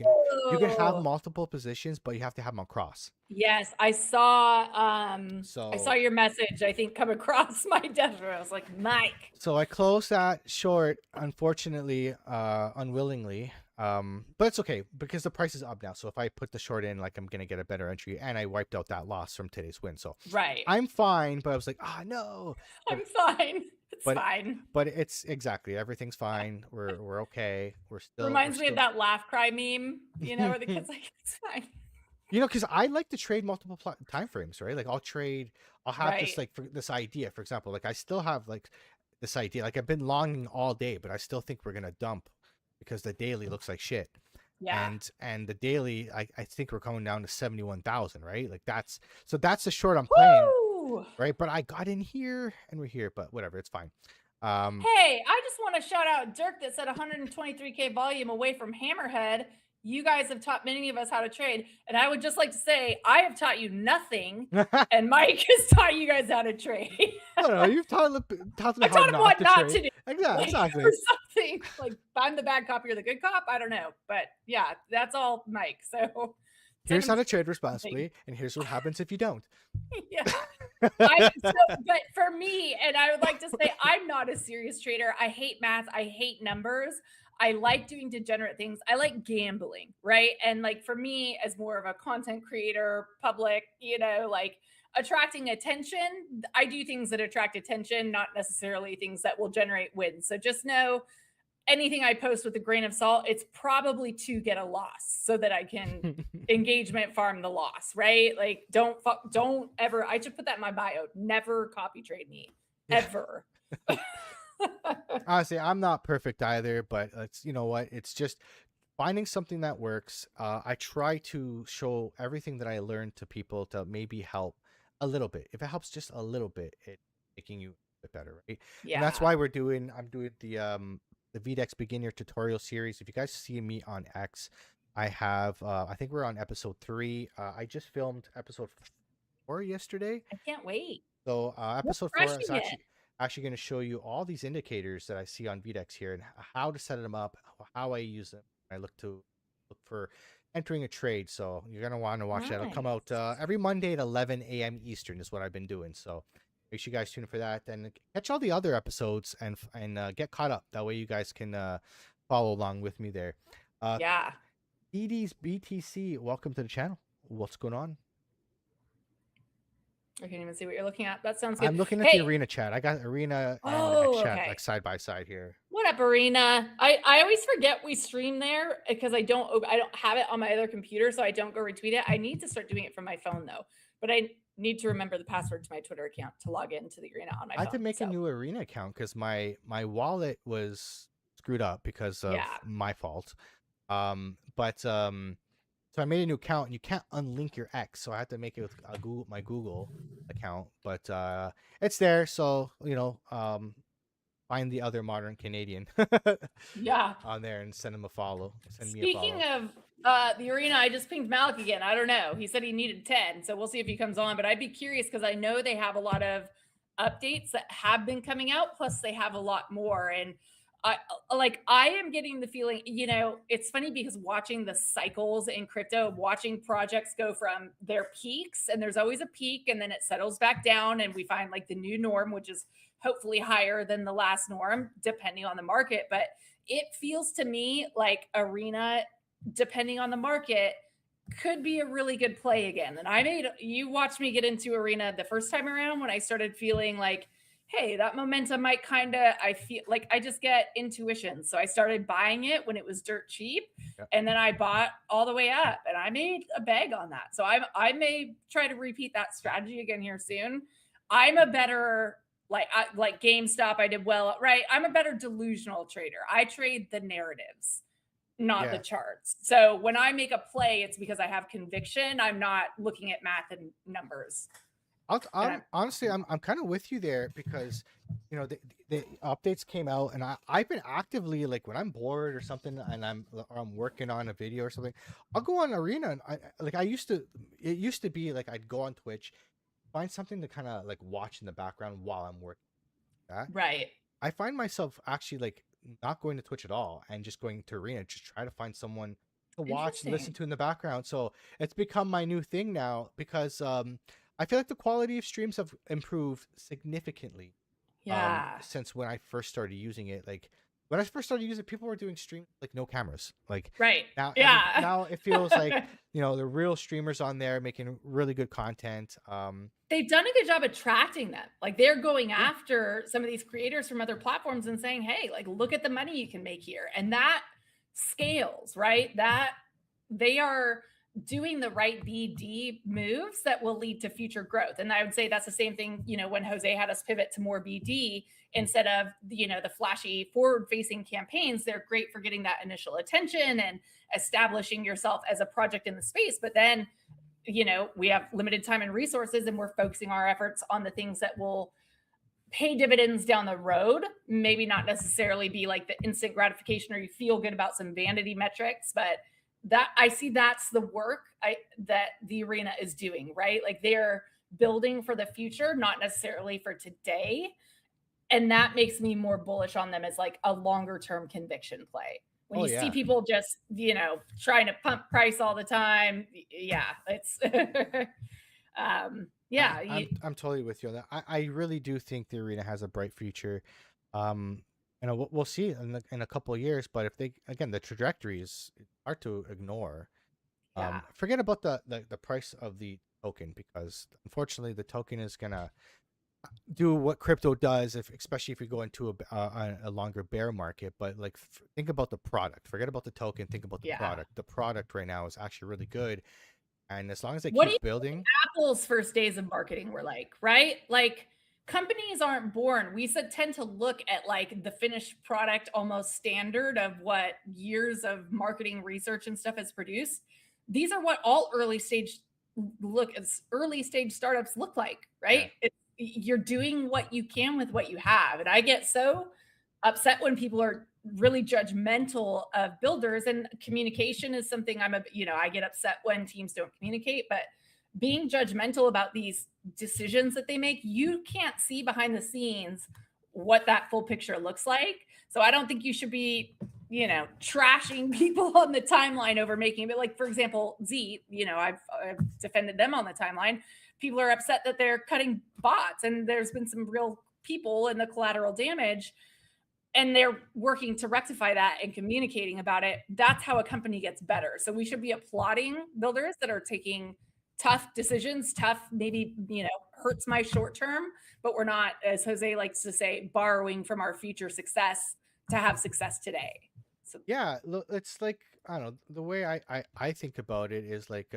you can have multiple positions, but you have to have them across. Yes, I saw. I saw your message, I think, come across my desk. I was like, Mike. So I closed that short, unfortunately, unwillingly. But it's okay because the price is up now. So if I put the short in, like, I'm gonna get a better entry, and I wiped out that loss from today's win. So I'm fine. But I was like, no, I'm fine. It's fine. But it's exactly, everything's fine. We're okay. We're still. Reminds me of that laugh cry meme. Where the kid's like, it's fine. Because I like to trade multiple time frames, right? Like, I'll have this, like, for this idea, for example, like, I still have, like, this idea, like, I've been longing all day, but I still think we're gonna dump because the daily looks like shit. Yeah. And the daily, I think we're coming down to 71,000, right? Like, that's the short I'm playing. Woo! Right? But I got in here and we're here, but whatever, it's fine. Hey, I just want to shout out Dirk that said 123K volume away from Hammerhead. you guys have taught many of us how to trade. And I would just like to say, I have taught you nothing, and Mike has taught you guys how to trade. I don't know. You've taught them I how taught him not what to not trade. to do. Yeah, Like, exactly. or something like I'm the bad cop, you're the good cop. I don't know, but yeah, that's all Mike. So Here's how to trade responsibly, and here's what happens if you don't. yeah. But for me, and I would like to say, I'm not a serious trader. I hate math. I hate numbers. I like doing degenerate things. I like gambling, right? And like for me, as more of a content creator, public, like attracting attention, I do things that attract attention, not necessarily things that will generate wins. So just know anything I post with a grain of salt, it's probably to get a loss so that I can engagement farm the loss, right? Like don't ever, I should put that in my bio. Never copy trade me, ever. Honestly, I'm not perfect either, but it's, you know what? It's just finding something that works. I try to show everything that I learned to people to maybe help a little bit. If it helps just a little bit, it's making you a bit better, right? Yeah. And that's why I'm doing the VDEX beginner tutorial series. If you guys see me on X, I have I think we're on episode 3. I just filmed episode 4 yesterday. I can't wait. So episode 4 is actually going to show you all these indicators that I see on VDEX here and how to set them up, how I use them. I look for entering a trade. So you're going to want to watch that. It'll come out every Monday at 11 a.m. Eastern is what I've been doing. So make sure you guys tune in for that. Then catch all the other episodes and get caught up. That way you guys can follow along with me there. Yeah. ED's BTC, welcome to the channel. What's going on? I can't even see what you're looking at. That sounds good. I'm looking at the Arena chat. I got Arena and X chat like side by side here. What up, Arena? I always forget we stream there because I don't have it on my other computer, so I don't go retweet it. I need to start doing it from my phone though, but I need to remember the password to my Twitter account to log into the Arena on my phone. I had to make a new Arena account because my wallet was screwed up because of my fault. So I made a new account, and you can't unlink your X, so I had to make it with my Google account. But it's there, so find the other modern Canadian, on there and send him a follow. Speaking of the Arena, I just pinged Malik again. I don't know. He said he needed 10, so we'll see if he comes on. But I'd be curious because I know they have a lot of updates that have been coming out. Plus, they have a lot more, and I am getting the feeling, it's funny because watching the cycles in crypto, watching projects go from their peaks, and there's always a peak and then it settles back down and we find like the new norm, which is hopefully higher than the last norm, depending on the market. But it feels to me like Arena, depending on the market, could be a really good play again. And you watched me get into Arena the first time around when I started feeling like, hey, that momentum might I feel like I just get intuition. So I started buying it when it was dirt cheap. Yep. And then I bought all the way up and I made a bag on that. So I may try to repeat that strategy again here soon. I'm a better, like GameStop, I did well, right? I'm a better delusional trader. I trade the narratives, not the charts. So when I make a play, it's because I have conviction. I'm not looking at math and numbers. Honestly, I'm kind of with you there because, the updates came out and I've been actively, like when I'm bored or something and I'm working on a video or something, I'll go on Arena and it used to be like I'd go on Twitch, find something to kind of like watch in the background while I'm working. Right. I find myself actually like not going to Twitch at all and just going to Arena, just try to find someone to watch and listen to in the background. So it's become my new thing now because, I feel like the quality of streams have improved significantly. Since when I first started using it. Like when I first started using it, people were doing streams like no cameras. Like now, now it feels like the real streamers on there making really good content. They've done a good job attracting them. Like they're going after some of these creators from other platforms and saying, hey, like look at the money you can make here. And that scales, right? That they are doing the right BD moves that will lead to future growth. And I would say that's the same thing, when Jose had us pivot to more BD instead of, the flashy forward-facing campaigns. They're great for getting that initial attention and establishing yourself as a project in the space. But then, we have limited time and resources and we're focusing our efforts on the things that will pay dividends down the road, maybe not necessarily be like the instant gratification or you feel good about some vanity metrics, but that I see that's the work that the arena is doing, right? Like they're building for the future, not necessarily for today. And that makes me more bullish on them as like a longer term conviction play. When Oh you see yeah. people just, trying to pump price all the time, yeah, it's yeah, I'm totally with you on that. I really do think the arena has a bright future. Um, we'll see in a couple of years, but if they again the trajectory is hard to ignore. yeah, Forget about the price of the token because unfortunately the token is gonna do what crypto does, if especially if we go into a longer bear market. But like, think about the product. Forget about the token. Think about the yeah. product. The product right now is actually really good, and as long as they What do you keep building, Apple's first days of marketing were like, right? Like companies aren't born. We tend to look at like the finished product almost standard of what years of marketing research and stuff has produced. These are what all early stage startups look like, yeah, right? You're doing what you can with what you have. And I get so upset when people are really judgmental of builders, and communication is something I get upset when teams don't communicate, but being judgmental about these decisions that they make, you can't see behind the scenes what that full picture looks like. So I don't think you should be, trashing people on the timeline over making it. Like, for example, Z, I've defended them on the timeline. People are upset that they're cutting bots, and there's been some real people in the collateral damage, and they're working to rectify that and communicating about it. That's how a company gets better. So we should be applauding builders that are taking tough decisions. Tough maybe hurts my short term, but we're not, as Jose likes to say, borrowing from our future success to have success today. So yeah. It's like, I don't know, the way I think about it is like,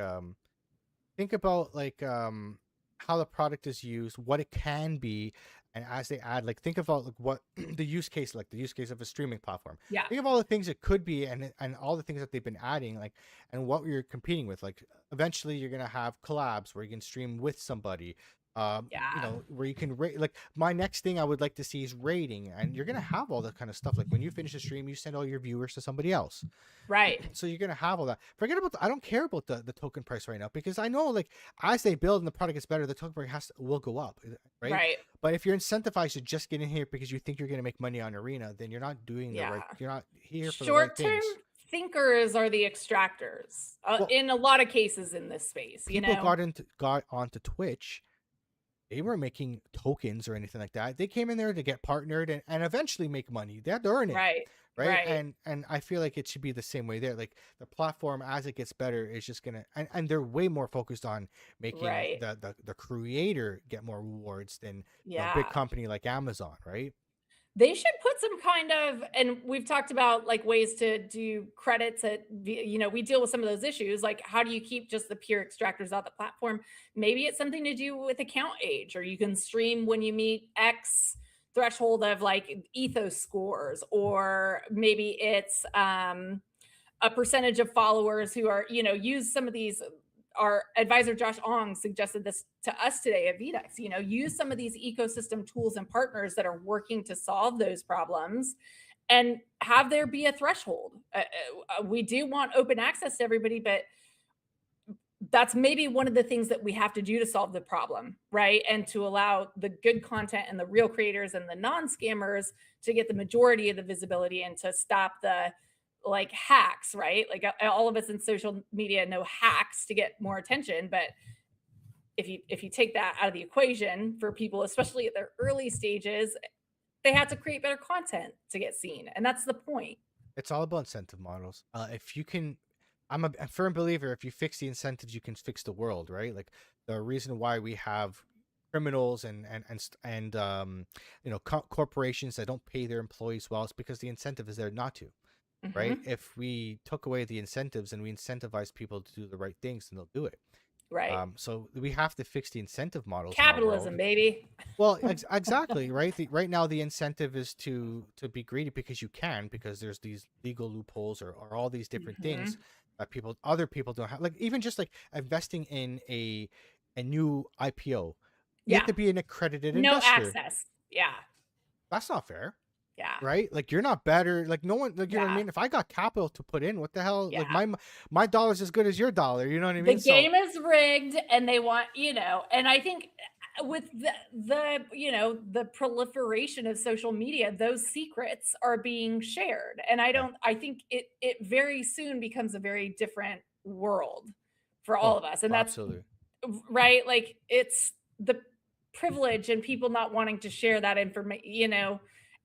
think about like, how the product is used, what it can be, and as they add, like, think about like what the use case, like the use case of a streaming platform. yeah, Think of all the things it could be, and all the things that they've been adding, like, and what you're competing with. Like, eventually you're gonna have collabs where you can stream with somebody. yeah, Where you can rate. Like, my next thing I would like to see is rating, and you're gonna have all that kind of stuff. Like, when you finish a stream, you send all your viewers to somebody else. right, So you're gonna have all that. Forget about I don't care about the token price right now, because I know, like, as they build and the product gets better, the token price will go up, right? right, But if you're incentivized to just get in here because you think you're gonna make money on Arena, then you're not doing the right. yeah. You're not here for the right Short term things. thinkers are the extractors Well, in a lot of cases in this space. people got onto Twitch. They weren't making tokens or anything like that. They came in there to get partnered and eventually make money. They had to earn it. Right, Right. right, And I feel like it should be the same way there. Like, the platform, as it gets better, is just gonna, and they're way more focused on making right. the creator get more rewards than a big Yeah. company like Amazon, right? They should put some kind of, and we've talked about like ways to do credits we deal with some of those issues. Like, how do you keep just the pure extractors out the platform? Maybe it's something to do with account age, or you can stream when you meet X threshold of like ethos scores, or maybe it's a percentage of followers who are, use some of these. Our advisor Josh Ong suggested this to us today at VDEX. Use some of these ecosystem tools and partners that are working to solve those problems, and have there be a threshold. We do want open access to everybody, but that's maybe one of the things that we have to do to solve the problem, right? And to allow the good content and the real creators and the non-scammers to get the majority of the visibility, and to stop the like hacks, right? Like, all of us in social media know hacks to get more attention, but if you take that out of the equation for people, especially at their early stages, they have to create better content to get seen, and that's the point. It's all about incentive models. If you can, I'm a firm believer. If you fix the incentives, you can fix the world, right? Like, the reason why we have criminals and corporations that don't pay their employees well is because the incentive is there not to. Right? Mhm. If we took away the incentives and we incentivize people to do the right things, then they'll do it. Right. So we have to fix the incentive models in our Capitalism, world. baby. Well, exactly, right. Right now, the incentive is to be greedy because you can, because there's these legal loopholes, or all these different things that other people don't have. Like, even just like investing in a new IPO, you Yeah. have to be an accredited No investor. access. Yeah. That's not fair. Yeah. right? Like you're not better. Like no one. Like you know what I Yeah. mean. If I got capital to put in, what the hell? Like Yeah. my dollar's as good as your dollar. You know what I The mean? So game is rigged, and they want, and I think with the the proliferation of social media, those secrets are being shared, and yeah. I think it very soon becomes a very different world for all Oh, of us, and that's absolutely. right. Like it's the privilege and people not wanting to share that information.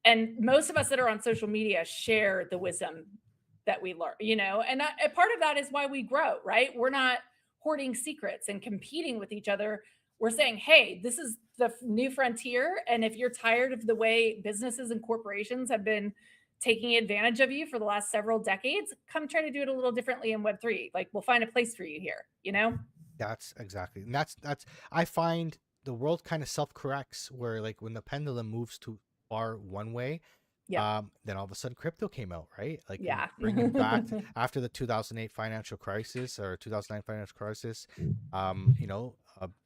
And most of us that are on social media share the wisdom that we learn. And a part of that is why we grow, right? We're not hoarding secrets and competing with each other. We're saying, hey, this is the new frontier, and if you're tired of the way businesses and corporations have been taking advantage of you for the last several decades, come try to do it a little differently in Web3. Like, we'll find a place for you here. That's exactly, and that's I find the world kind of self corrects where like when the pendulum moves too far one way, Yep. then all of a sudden crypto came out, right? Like Yeah. bringing back after the 2008 financial crisis or 2009 financial crisis,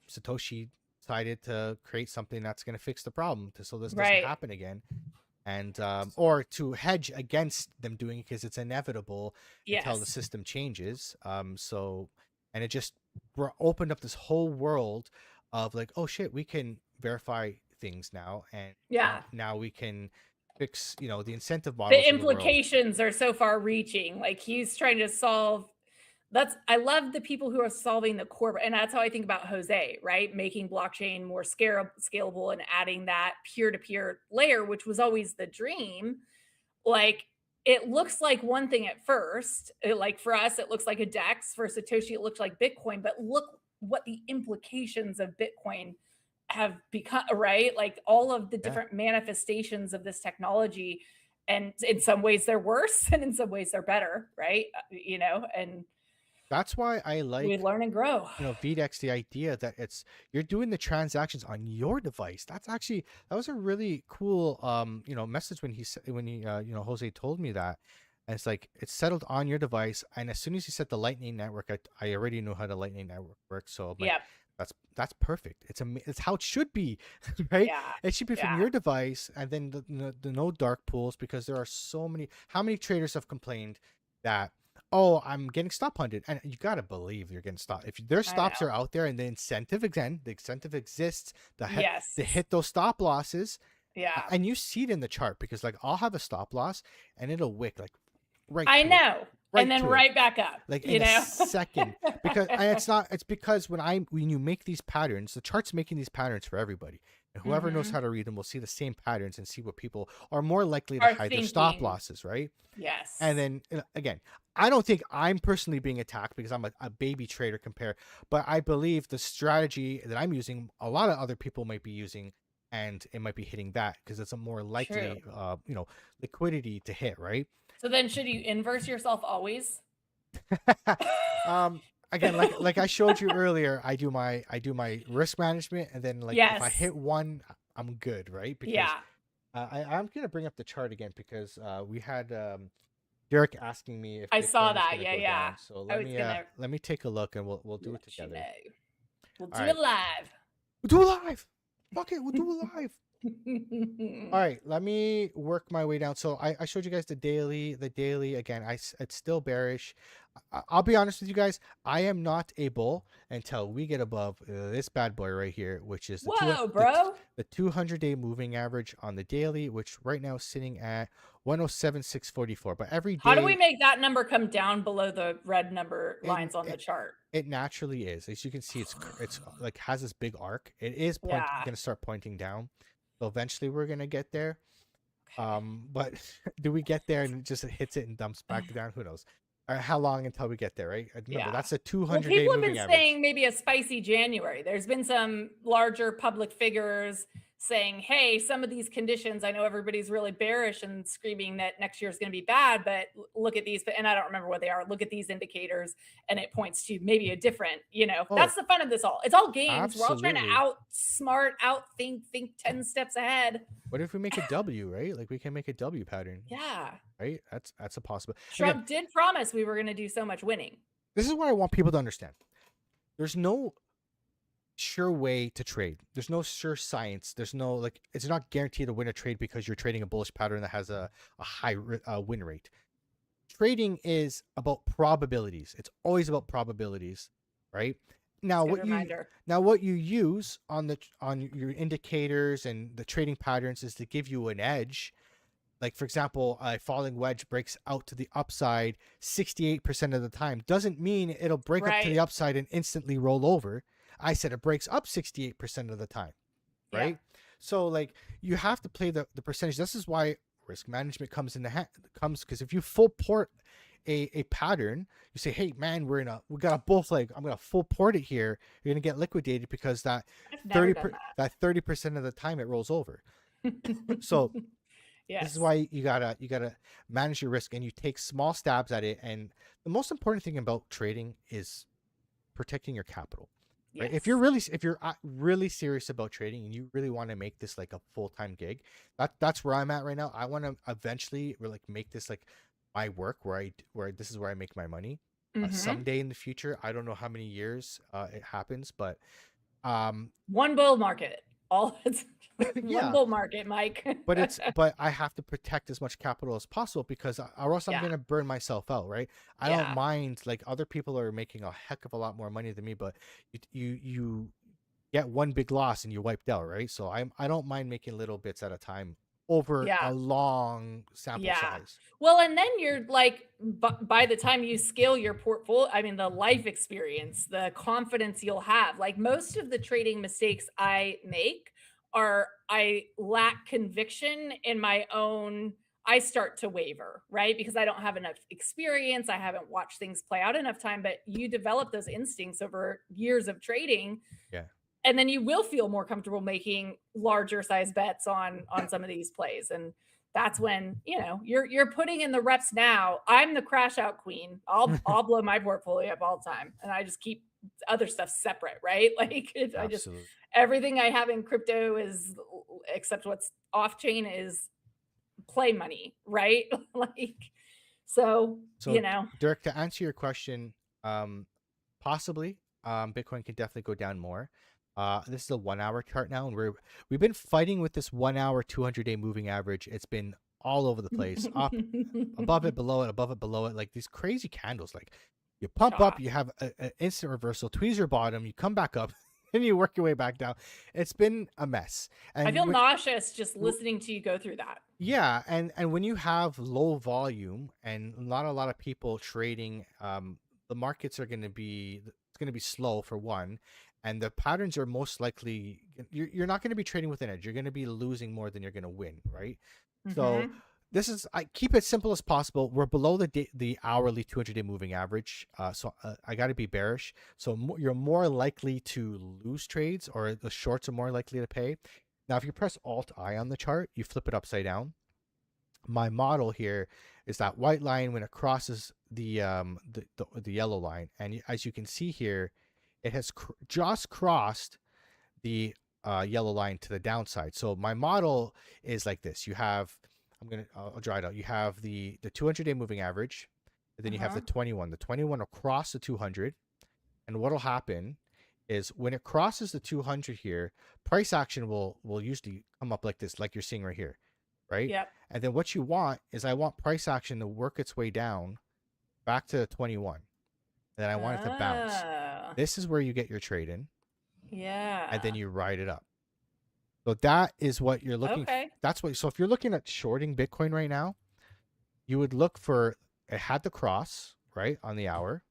Satoshi decided to create something that's going to fix the problem so this doesn't Right. happen again. And or to hedge against them doing it because it's inevitable until the Yes. system changes. And it just opened up this whole world of like, oh shit, we can verify things now, and Yeah. now we can fix the incentive The models of the world. implications are so far reaching. Like, he's trying to solve I love the people who are solving the core, and that's how I think about Jose, right? Making blockchain more scalable and adding that peer-to-peer layer, which was always the dream. Like, it looks like one thing at first. Like for us, it looks like a DEX. For Satoshi, it looks like Bitcoin. But look what the implications of Bitcoin have become, right? Like all of the Yeah. different manifestations of this technology. And in some ways they're worse, and in some ways they're better, right? And That's why I we like learn and grow. VDEX, the idea that you're doing the transactions on your device. That was a really cool message when Jose told me that. And it's like it's settled on your device, and as soon as you set the Lightning Network, I already know how the Lightning Network works, so I'm like, Yeah. that's perfect. It's how it should be, right? Yeah. It should be from Yeah. your device, and then the no dark pools, because there are so many. How many traders have complained that, oh, I'm getting stop hunted, and you gotta believe you're getting stopped. If their stops know. are out there, and the incentive exists to Yes. hit those stop losses, Yeah. and you see it in the chart, because like I'll have a stop loss, and it'll wick like right. I to it. know. Right And then to it. right back up. Like in a second, because and it's because when you make these patterns, the chart's making these patterns for everybody, and whoever knows how to read them will see the same patterns and see what people are more likely to Are hide their stop thinking. losses, right? Yes. And then again, I don't think I'm personally being attacked because I'm a baby trader but I believe the strategy that I'm using, a lot of other people might be using, and it might be hitting that because it's a more likely liquidity to hit, right? So then should you inverse yourself always? Again, like I showed you earlier, I do my risk management, and then like if I hit one, I'm good, right? Because I'm gonna bring up the chart again because we had Derek asking me if I Bitcoin saw was that. gonna Yeah, go yeah. down. So let me take a look, and we'll do it together. We'll do All it live. We'll do it live. Fuck it, we'll do it live. All right, let me work my way down. So I showed you guys the daily. The daily again, it's still bearish. I'll be honest with you guys. I am not a bull until we get above this bad boy right here, which is the the 200-day moving average on the daily, which right now is sitting at 107,644. But every day, how do we make that number come down below the red number lines on the chart? It naturally is. As you can see, it's like has this big arc. It is going to start pointing down. So eventually we're gonna get there. But do we get there and it just hits it and dumps back down? Who knows? How long until we get there, right? Remember, that's a 200-day moving average. People have been saying maybe a spicy January. There's been some larger public figures saying, hey, some of these conditions, I know everybody's really bearish and screaming that next year is going to be bad, but look at these, and I don't remember what they are. Look at these indicators, and it points to maybe a different, that's the fun of this all. It's all games. Absolutely. We're all trying to outsmart, think 10 steps ahead. What if we make a W, right? Like we can make a W pattern. Yeah. Right? That's a possibility. Trump did promise we were going to do so much winning. This is what I want people to understand. There's no sure way to trade. There's no sure science. There's no like it's not guaranteed to win a trade because you're trading a bullish pattern that has a high win rate. Trading is about probabilities. It's always about probabilities, right? Now Good what reminder. what you use on your indicators and the trading patterns is to give you an edge. Like for example, a falling wedge breaks out to the upside 68% of the time. Doesn't mean it'll break up to the Right. upside and instantly roll over. I said it breaks up 68% of the time, Yeah. right? So like you have to play the percentage. This is why risk management comes because if you full port a pattern, you say, hey man, we got a bull flag. I'm gonna full port it here. You're gonna get liquidated because that I've never 30 done that 30% of the time it rolls over. So Yes. this is why you gotta manage your risk and you take small stabs at it. And the most important thing about trading is protecting your capital. Right? If you're really serious about trading and you really want to make this like a full-time gig, that's where I'm at right now. I want to eventually like make this like my work where this is where I make my money. Mhm. Someday in the future, I don't know how many years it happens, but One bull market. All it's yeah. one bull market, Mike. but I have to protect as much capital as possible because or else I'm Yeah. gonna burn myself out, right? I Yeah. don't mind, like other people are making a heck of a lot more money than me, but you get one big loss and you're wiped out, right? So I don't mind making little bits at a time over Yeah. a long sample Yeah. size. Well, and then you're like, by the time you scale your portfolio, I mean, the life experience, the confidence you'll have, like most of the trading mistakes I make are I lack conviction in my own. I start to waver, right? Because I don't have enough experience. I haven't watched things play out enough time, but you develop those instincts over years of trading. Yeah. And then you will feel more comfortable making larger size bets on some of these plays. And that's when, you're putting in the reps now. I'm the crash out queen. I'll blow my portfolio up all the time. And I just keep other stuff separate, right? Like Absolutely. everything I have in crypto is, except what's off chain, is play money, right? Like, so Dirk, to answer your question, possibly Bitcoin can definitely go down more. This is a 1 hour chart now, and we've been fighting with this 1 hour 200-day moving average. It's been all over the place, up, above it, below it, like these crazy candles. Like you pump up, you have an instant reversal, tweezer bottom, you come back up, and you work your way back down. It's been a mess. And I feel nauseous just listening to you go through that. Yeah, and when you have low volume and not a lot of people trading, the markets are going to be slow for one, and the patterns are most likely you're not going to be trading with an edge. You're going to be losing more than you're going to win, right? So I keep it simple as possible. We're below the hourly 200-day moving average, so I got to be bearish. So you're more likely to lose trades, or the shorts are more likely to pay. Now, if you press Alt I on the chart, you flip it upside down. My model here is that white line when it crosses the yellow line, and as you can see here, it has just crossed the yellow line to the downside. So my model is like this. You have, I'll draw it out. You have the 200-day moving average, and then you have the 21. The 21 will cross the 200, and what'll happen is when it crosses the 200 here, price action will usually come up like this, like you're seeing right here, right? Yep. And then what you want is I want price action to work its way down back to 21. And then I want it to bounce. This is where you get your trade in. Yeah. And then you ride it up. So that is what you're looking for. So if you're looking at shorting Bitcoin right now, you would look for, it had the cross, right, on the hour.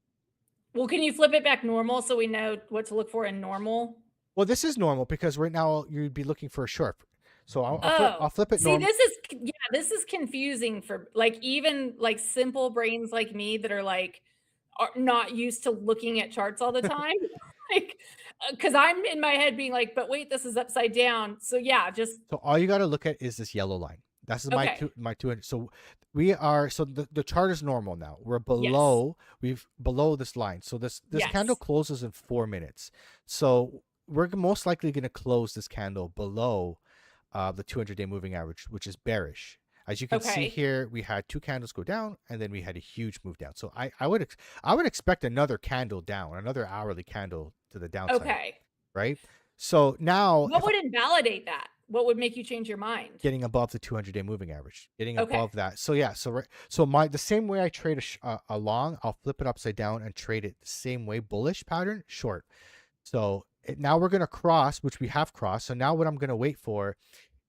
Well, can you flip it back normal so we know what to look for in normal? Well, this is normal because right now you'd be looking for a short. So I'll flip it normal. See, this is confusing for like even like simple brains like me that are like are not used to looking at charts all the time. Like, because I'm in my head being like, but wait, this is upside down. So yeah, so all you got to look at is this yellow line. That's my 200. So the chart is normal now. We're below, below this line. So this candle closes in 4 minutes. So we're most likely going to close this candle below the 200-day moving average, which is bearish. As you can see here, we had two candles go down, and then we had a huge move down. So I would expect another candle down, another hourly candle to the downside. Okay. right? So now What would invalidate that? What would make you change your mind? getting above the 200-day moving average, getting Okay. above that. So yeah, so the same way I trade a long, I'll flip it upside down and trade it the same way, bullish pattern, short. So now we're going to cross, which we have crossed. So now what I'm going to wait for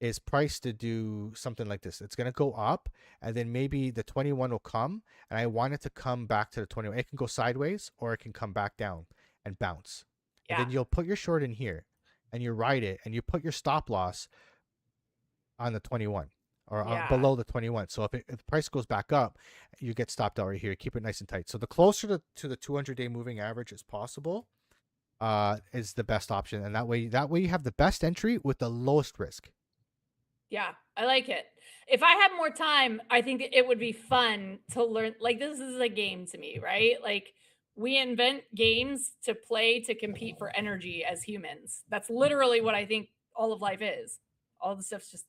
is price to do something like this. It's going to go up, and then maybe the 21 will come, and I want it to come back to the 21. It can go sideways, or it can come back down and bounce. Yeah. And then you'll put your short in here, and you ride it, and you put your stop loss on the 21 or below the 21. So if the price goes back up, you get stopped out right here. Keep it nice and tight. So the closer to the 200-day moving average as possible is the best option, and that way you have the best entry with the lowest risk. Yeah, I like it. If I had more time, I think it would be fun to learn. Like, this is a game to me, right? Like, we invent games to play, to compete for energy as humans. That's literally what I think all of life is. All the stuff's just,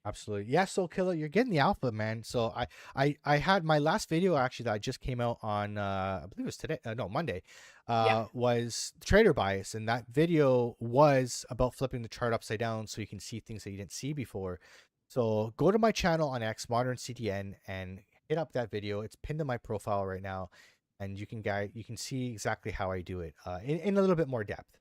Absolutely. Yeah, so Killer, you're getting the alpha, man. So I had my last video actually that I just came out on I believe it was today, Monday, was trader bias, and that video was about flipping the chart upside down so you can see things that you didn't see before. So go to my channel on X, Modern CDN, and hit up that video. It's pinned to my profile right now, and you can see exactly how I do it in a little bit more depth.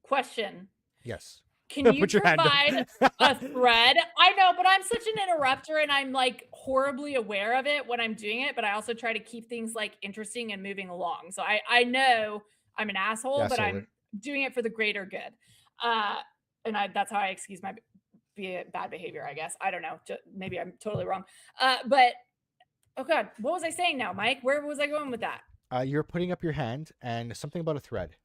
Question. Yes. Can you provide a thread? I know, but I'm such an interrupter, and I'm like horribly aware of it when I'm doing it, but I also try to keep things like interesting and moving along. So I know I'm an asshole, but I'm doing it for the greater good. And that's how I excuse my bad behavior, I guess. I don't know. Maybe I'm totally wrong. But oh God, what was I saying now, Mike? Where was I going with that? You're putting up your hand and something about a thread.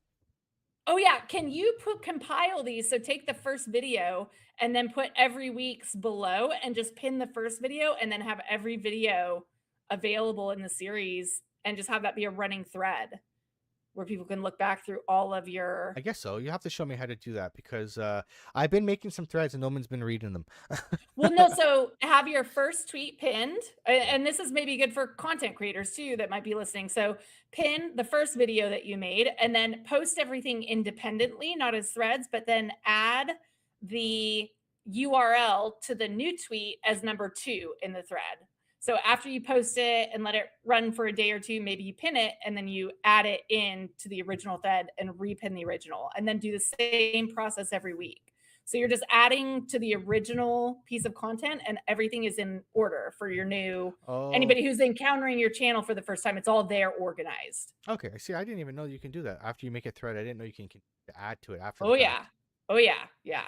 Oh yeah, can you compile these? So take the first video and then put every week's below and just pin the first video and then have every video available in the series and just have that be a running thread where people can look back through all of your... I guess so. You have to show me how to do that because I've been making some threads and no one's been reading them. Well, no, so have your first tweet pinned, and this is maybe good for content creators too that might be listening. So pin the first video that you made and then post everything independently, not as threads, but then add the URL to the new tweet as number 2 in the thread. So after you post it and let it run for a day or two, maybe you pin it and then you add it in to the original thread and repin the original, and then do the same process every week. So you're just adding to the original piece of content and everything is in order for your new, anybody who's encountering your channel for the first time, it's all there organized. Okay. See, I didn't even know you can do that. After you make a thread, I didn't know you can add to it after. Oh yeah. Oh yeah. Yeah.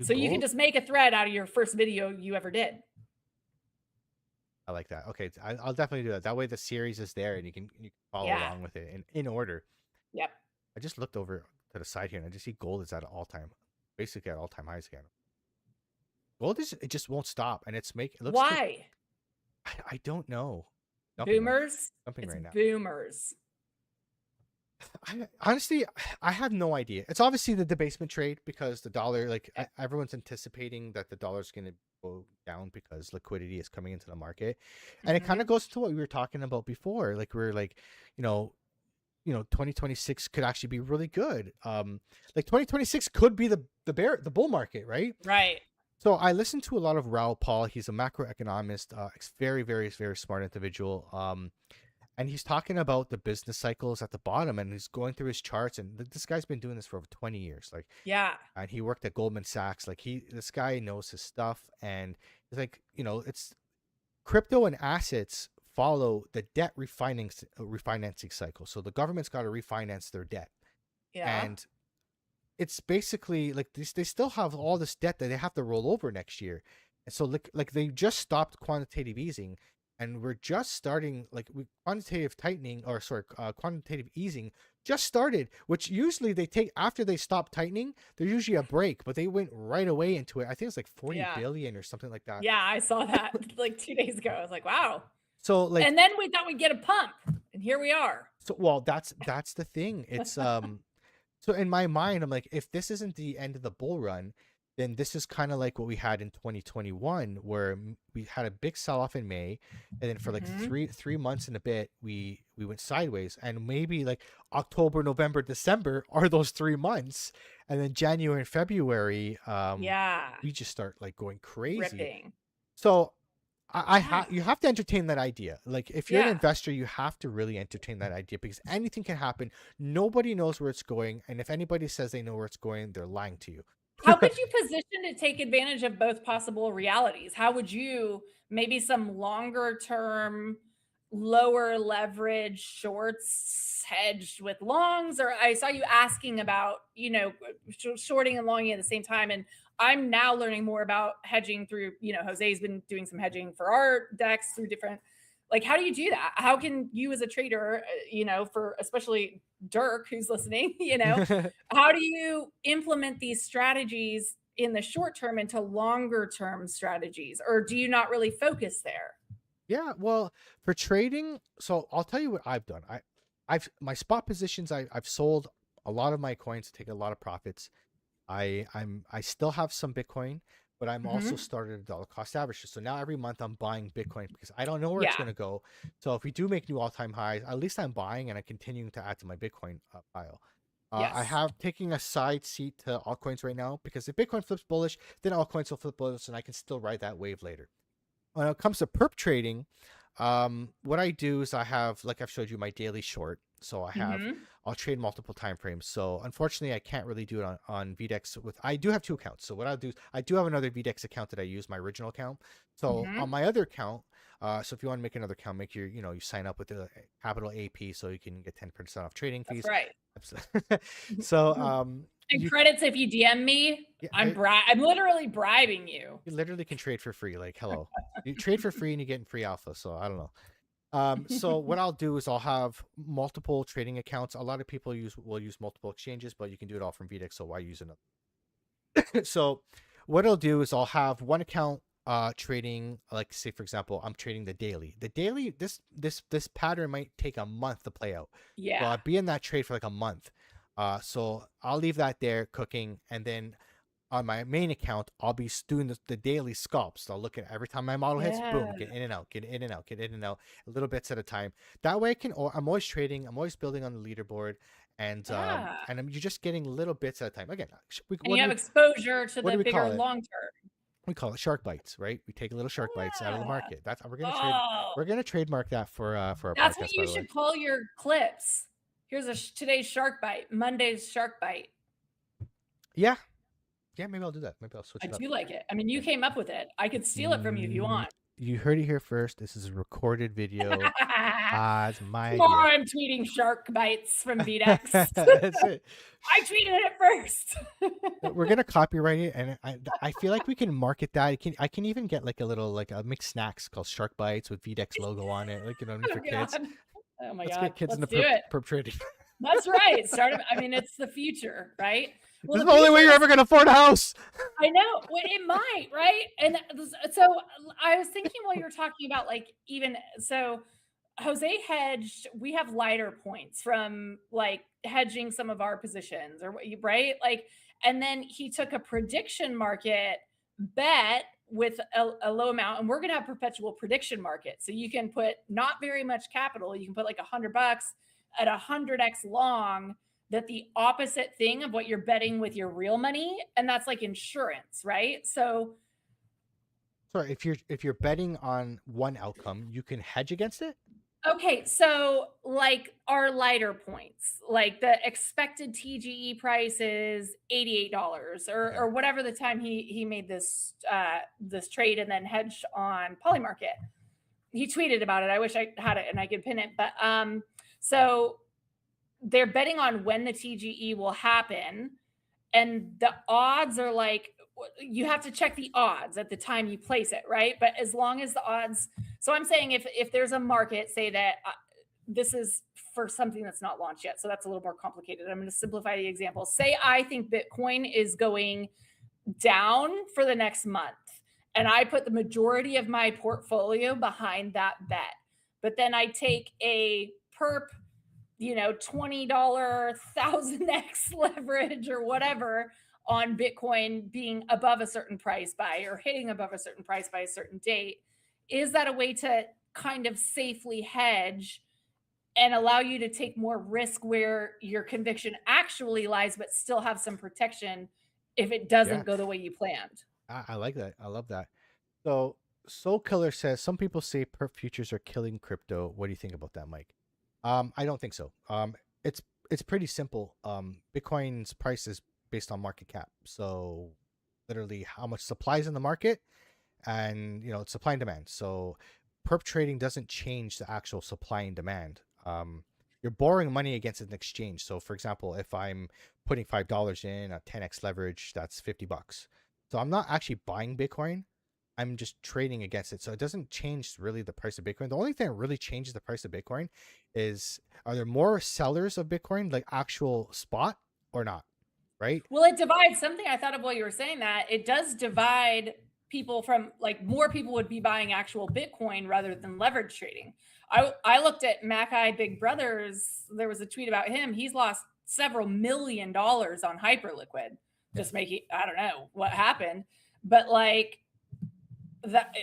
So you can just make a thread out of your first video you ever did. I like that. Okay. I'll definitely do that. That way the series is there and you can follow along with it in order. Yep. I just looked over to the side here and I just see gold is at basically at all-time highs again. Gold it just won't stop, and it looks why? I don't know. Boomers. Something right now. Boomers. Honestly, I have no idea. It's obviously the debasement trade because the dollar, everyone's anticipating that the dollar's going to go down because liquidity is coming into the market, and it kind of goes to what we were talking about before. Like we're like, 2026 could actually be really good. Like 2026 could be the bull market, right? Right. So I listened to a lot of Raoul Paul. He's a macroeconomist, very, very, very smart individual. And he's talking about the business cycles at the bottom, and he's going through his charts. And this guy's been doing this for over 20 years. And he worked at Goldman Sachs. This guy knows his stuff. And it's like, it's crypto and assets follow the debt refinancing cycle. So the government's got to refinance their debt. Yeah. And it's basically like they still have all this debt that they have to roll over next year. And so like they just stopped quantitative easing, and we're just starting quantitative easing just started, which usually they take after they stop tightening. There's usually a break, but they went right away into it. I think it's like 40 billion or something like that. Yeah, I saw that like 2 days ago. I was like, wow. So and then we thought we'd get a pump, and here we are. So well, that's the thing. It's so in my mind, I'm like, if this isn't the end of the bull run, then this is kind of like what we had in 2021, where we had a big sell-off in May, and then for like three months and a bit, we went sideways, and maybe like October, November, December are those 3 months, And then January and February, Yeah. we just start like going crazy. Ripping. So Yeah. you have to entertain that idea. Like if you're an Yeah. investor, you have to really entertain that idea because anything can happen. Nobody knows where it's going, and if anybody says they know where it's going, they're lying to you. How could you position to take advantage of both possible realities? How would you maybe some longer term, lower leverage shorts hedged with longs? Or I saw you asking about, shorting and longing at the same time. And I'm now learning more about hedging through, Jose's been doing some hedging for our decks through different, like, how do you do that? How can you as a trader, for especially Dirk who's listening, how do you implement these strategies in the short term into longer term strategies, or do you not really focus there? Yeah, well, for trading, so I'll tell you what I've done. I've my spot positions. I've sold a lot of my coins to take a lot of profits. I still have some Bitcoin, but I'm also Mhm. started a dollar cost average. So now every month I'm buying Bitcoin because I don't know where it's Yeah. going to go. So if we do make new all-time highs, at least I'm buying and I'm continuing to add to my Bitcoin pile. I Yes. have taking a side seat to altcoins right now because if Bitcoin flips bullish, then altcoins will flip bullish, and I can still ride that wave later. When it comes to perp trading, what I do is I have, like I've showed you, my daily short. So Mhm. I'll trade multiple time frames. So unfortunately, I can't really do it on VDEX I do have two accounts. So what I'll do is I do have another VDEX account that I use, my original account. So on Mhm. my other account, so if you want to make another account, make you sign up with the capital AP so you can get 10% off trading That's fees. right. So And you credits if you DM me. yeah, I'm literally bribing you. you literally can trade for free. Like, hello. You trade for free and you get free alpha. So I don't know. So what I'll do is I'll have multiple trading accounts. A lot of people will use multiple exchanges, but you can do it all from VDEX. So why use another? So what I'll do is I'll have one account trading, like say for example, I'm trading the daily. The daily, this pattern might take a month to play out. So Yeah. I'll be in that trade for like a month. So I'll leave that there cooking, and then on my main account, I'll be doing the daily scalps. So I'll look at every time my model hits, boom, Yeah. get in and out, get in and out, get in and out, little bits at a time. That way, I'm always trading. I'm always building on the leaderboard, Yeah. you're just getting little bits at a time. Again, And you have exposure to what do the we bigger call it? long term. We call it shark bites, right? We take little shark bites out of the Yeah. market. That's we're gonna trade. Oh, We're gonna trademark that for our that's what podcast, by you the way. should call your clips. Here's today's shark bite, Monday's shark bite. Yeah, yeah. Maybe I'll do that. Maybe I'll switch I it up. do like it. I mean, you Yeah. came up with it. I could steal it from you if you want. You heard it here first. This is a recorded video. It's my Tomorrow idea. I'm tweeting shark bites from VDEX. That's it. I tweeted it first. We're gonna copyright it, and I feel like we can market that. I can even get like a little like a mixed snacks called Shark Bites with VDEX logo on it, like Oh for kids. god. Oh my Let's god. get kids Let's into do it. perp trading. That's right. I mean, it's the future, right? Well, This is the the only way future you're is, ever gonna afford a house. I know. Well, it might, right? And so I was thinking while you were talking about like even so Jose hedged, we have lighter points from like hedging some of our positions or right? Like, and then he took a prediction market bet with a low amount, and we're going to have perpetual prediction market. So you can put not very much capital. You can put like $100 at 100x long, that the opposite thing of what you're betting with your real money. And that's like insurance, right? So, Sorry, if you're betting on one outcome, you can hedge against it. okay, so like our lighter points, like the expected TGE price is $88 Okay. or whatever the time he made this this trade and then hedged on Polymarket. He tweeted about it. I wish I had it and I could pin it, but so they're betting on when the TGE will happen, and the odds are like you have to check the odds at the time you place it, right? But as long as the odds, so I'm saying if there's a market, say that this is for something that's not launched yet, so that's a little more complicated. I'm going to simplify the example. Say I think Bitcoin is going down for the next month, and I put the majority of my portfolio behind that bet, but then I take a perp, $20 1000x leverage or whatever on Bitcoin being above a certain price by or hitting above a certain price by a certain date. Is that a way to kind of safely hedge and allow you to take more risk where your conviction actually lies, but still have some protection if it Yeah, doesn't go the way you planned. I like that. I love that. So Soul Killer says some people say perp futures are killing crypto. What do you think about that, Mike? I don't think so. It's it's pretty simple. Bitcoin's price is based on market cap. So literally how much supply is in the market, and it's supply and demand. So perp trading doesn't change the actual supply and demand. You're borrowing money against an exchange. So for example, if I'm putting $5 in a 10x leverage, that's $50. So I'm not actually buying Bitcoin. I'm just trading against it. So it doesn't change really the price of Bitcoin. The only thing that really changes the price of Bitcoin is, are there more sellers of Bitcoin, like actual spot, or not? Right? Well, it divides something I thought of while you were saying that. It does divide people from, like, more people would be buying actual Bitcoin rather than leverage trading. I looked at Mackay Big Brothers. There was a tweet about him. He's lost several $1 million on Hyperliquid. Yeah. Just making, I don't know what happened, but like that,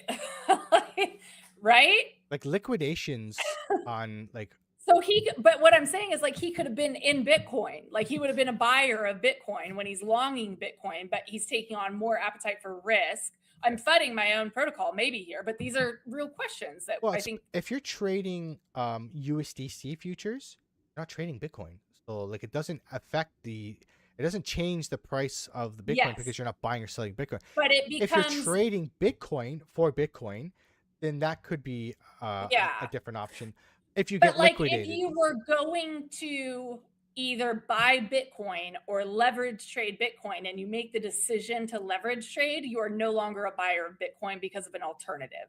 right? Like liquidations on like, So but what I'm saying is, like, he could have been in Bitcoin. Like, he would have been a buyer of Bitcoin when he's longing Bitcoin, but he's taking on more appetite for risk. I'm fudding my own protocol maybe here, but these are real questions that well, I think. if you're trading USDC futures, you're not trading Bitcoin. So like it doesn't it doesn't change the price of the Bitcoin, Yes. because you're not buying or selling Bitcoin. But it If you're becomes, trading Bitcoin for Bitcoin, then that could be a yeah. different option. If you But get like, if liquidated, you were going to either buy Bitcoin or leverage trade Bitcoin, and you make the decision to leverage trade, you are no longer a buyer of Bitcoin because of an alternative.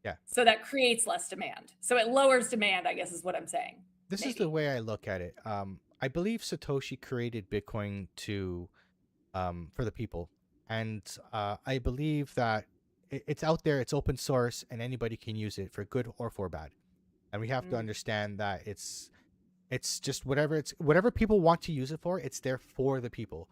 yeah, So that creates less demand. So it lowers demand, I guess, is what I'm saying. this is the way I look at it. I believe Satoshi created Bitcoin to for the people, and I believe that it's out there, it's open source, and anybody can use it for good or for bad. And we have to understand that it's just whatever people want to use it for. It's there for the people.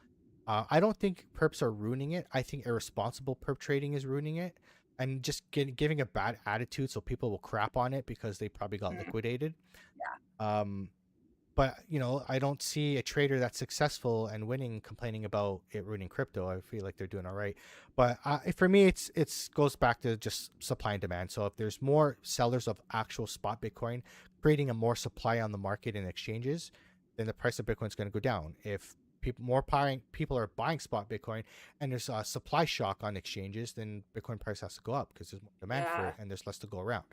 I don't think perps are ruining it. I think irresponsible perp trading is ruining it, and just giving a bad attitude, so people will crap on it because they probably got liquidated. Yeah. But I don't see a trader that's successful and winning complaining about it ruining crypto. I feel like they're doing all right. But for me, it's goes back to just supply and demand. So if there's more sellers of actual spot Bitcoin, creating a more supply on the market and exchanges, then the price of Bitcoin is going to go down. If people are buying spot Bitcoin and there's a supply shock on exchanges, then Bitcoin price has to go up because there's more demand for it and there's less to go around.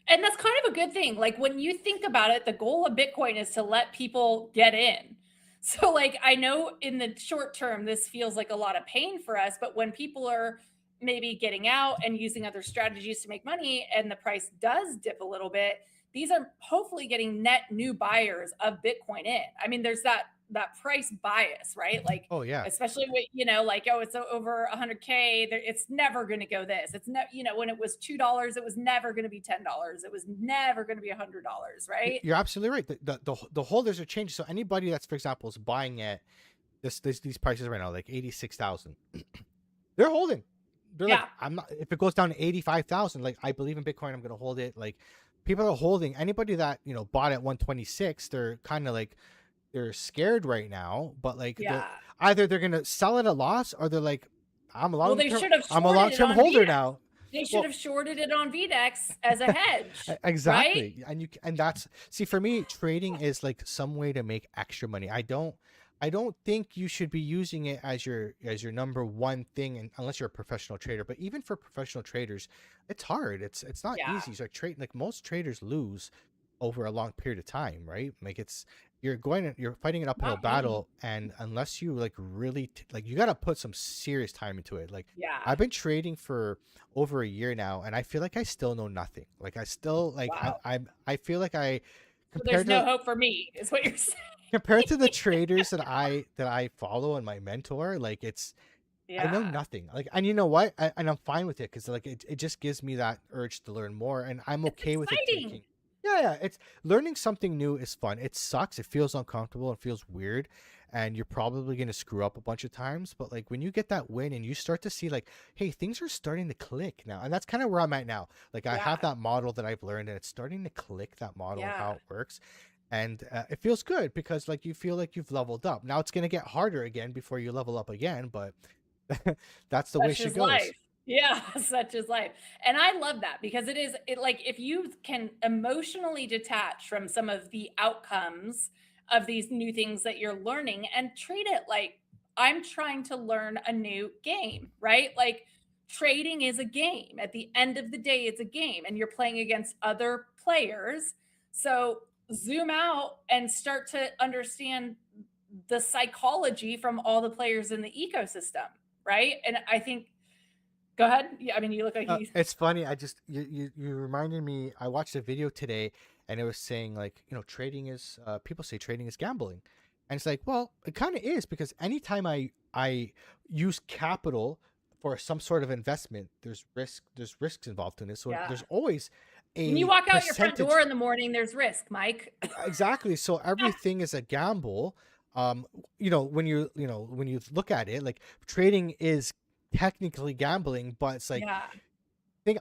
And that's kind of a good thing. Like, when you think about it, the goal of Bitcoin is to let people get in. So like, I know in the short term, this feels like a lot of pain for us, but when people are maybe getting out and using other strategies to make money and the price does dip a little bit, these are hopefully getting net new buyers of Bitcoin in. I mean, there's that price bias, right? Like, Oh yeah, especially with, like, oh, it's over 100K, it's never going to go this. It's not, when it was $2, it was never going to be $10. It was never going to be $100, right? you're absolutely right. The holders are changing. So anybody that's, for example, is buying at these prices right now, like 86,000, they're holding. They're like, I'm not. If it goes down to 85,000, like, I believe in Bitcoin, I'm going to hold it. Like, people are holding. Anybody that bought at 126, they're kind of like, they're scared right now. But like, either they're going to sell at a loss, or they're like, I'm a long-term holder now. They should have shorted it on VDEX as a hedge. Exactly. Right? And that's, see, for me, trading is like some way to make extra money. I don't think you should be using it as your number one thing, and unless you're a professional trader. But even for professional traders, it's hard. It's not easy. So like most traders lose over a long period of time, right? Like, you're fighting an uphill battle, and unless you like really you got to put some serious time into it. Like, I've been trading for over a year now, and I feel like I still know nothing. Like, I still like, I feel like so there's no hope for me, is what you're saying. Compared to the traders that I follow and my mentor, like, I know nothing. Like, and you know what? And I'm fine with it, because like it just gives me that urge to learn more, and I'm okay with it taking. Yeah, it's learning something new is fun. It sucks. It feels uncomfortable. It feels weird, and you're probably going to screw up a bunch of times. But like when you get that win and you start to see like, hey, things are starting to click now. And that's kind of where I'm at now. Like I have that model that I've learned, and it's starting to click, that model, how it works. And it feels good because like you feel like you've leveled up. Now it's going to get harder again before you level up again, but that's the way she goes. Life. Yeah, such is life. And I love that because it like if you can emotionally detach from some of the outcomes of these new things that you're learning and treat it like I'm trying to learn a new game, right? Like trading is a game. At the end of the day, it's a game and you're playing against other players. So zoom out and start to understand the psychology from all the players in the ecosystem, right? And I think go ahead. Yeah, I mean, you look like it's funny. I just you reminded me. I watched a video today, and it was saying like, you know, trading is people say trading is gambling, and it's like, well, it kind of is, because anytime I use capital for some sort of investment, there's risks involved in it. So there's always a when you walk out your front door in the morning, there's risk, Mike. Exactly. So everything is a gamble. You know, when you look at it, like trading is technically gambling, but it's like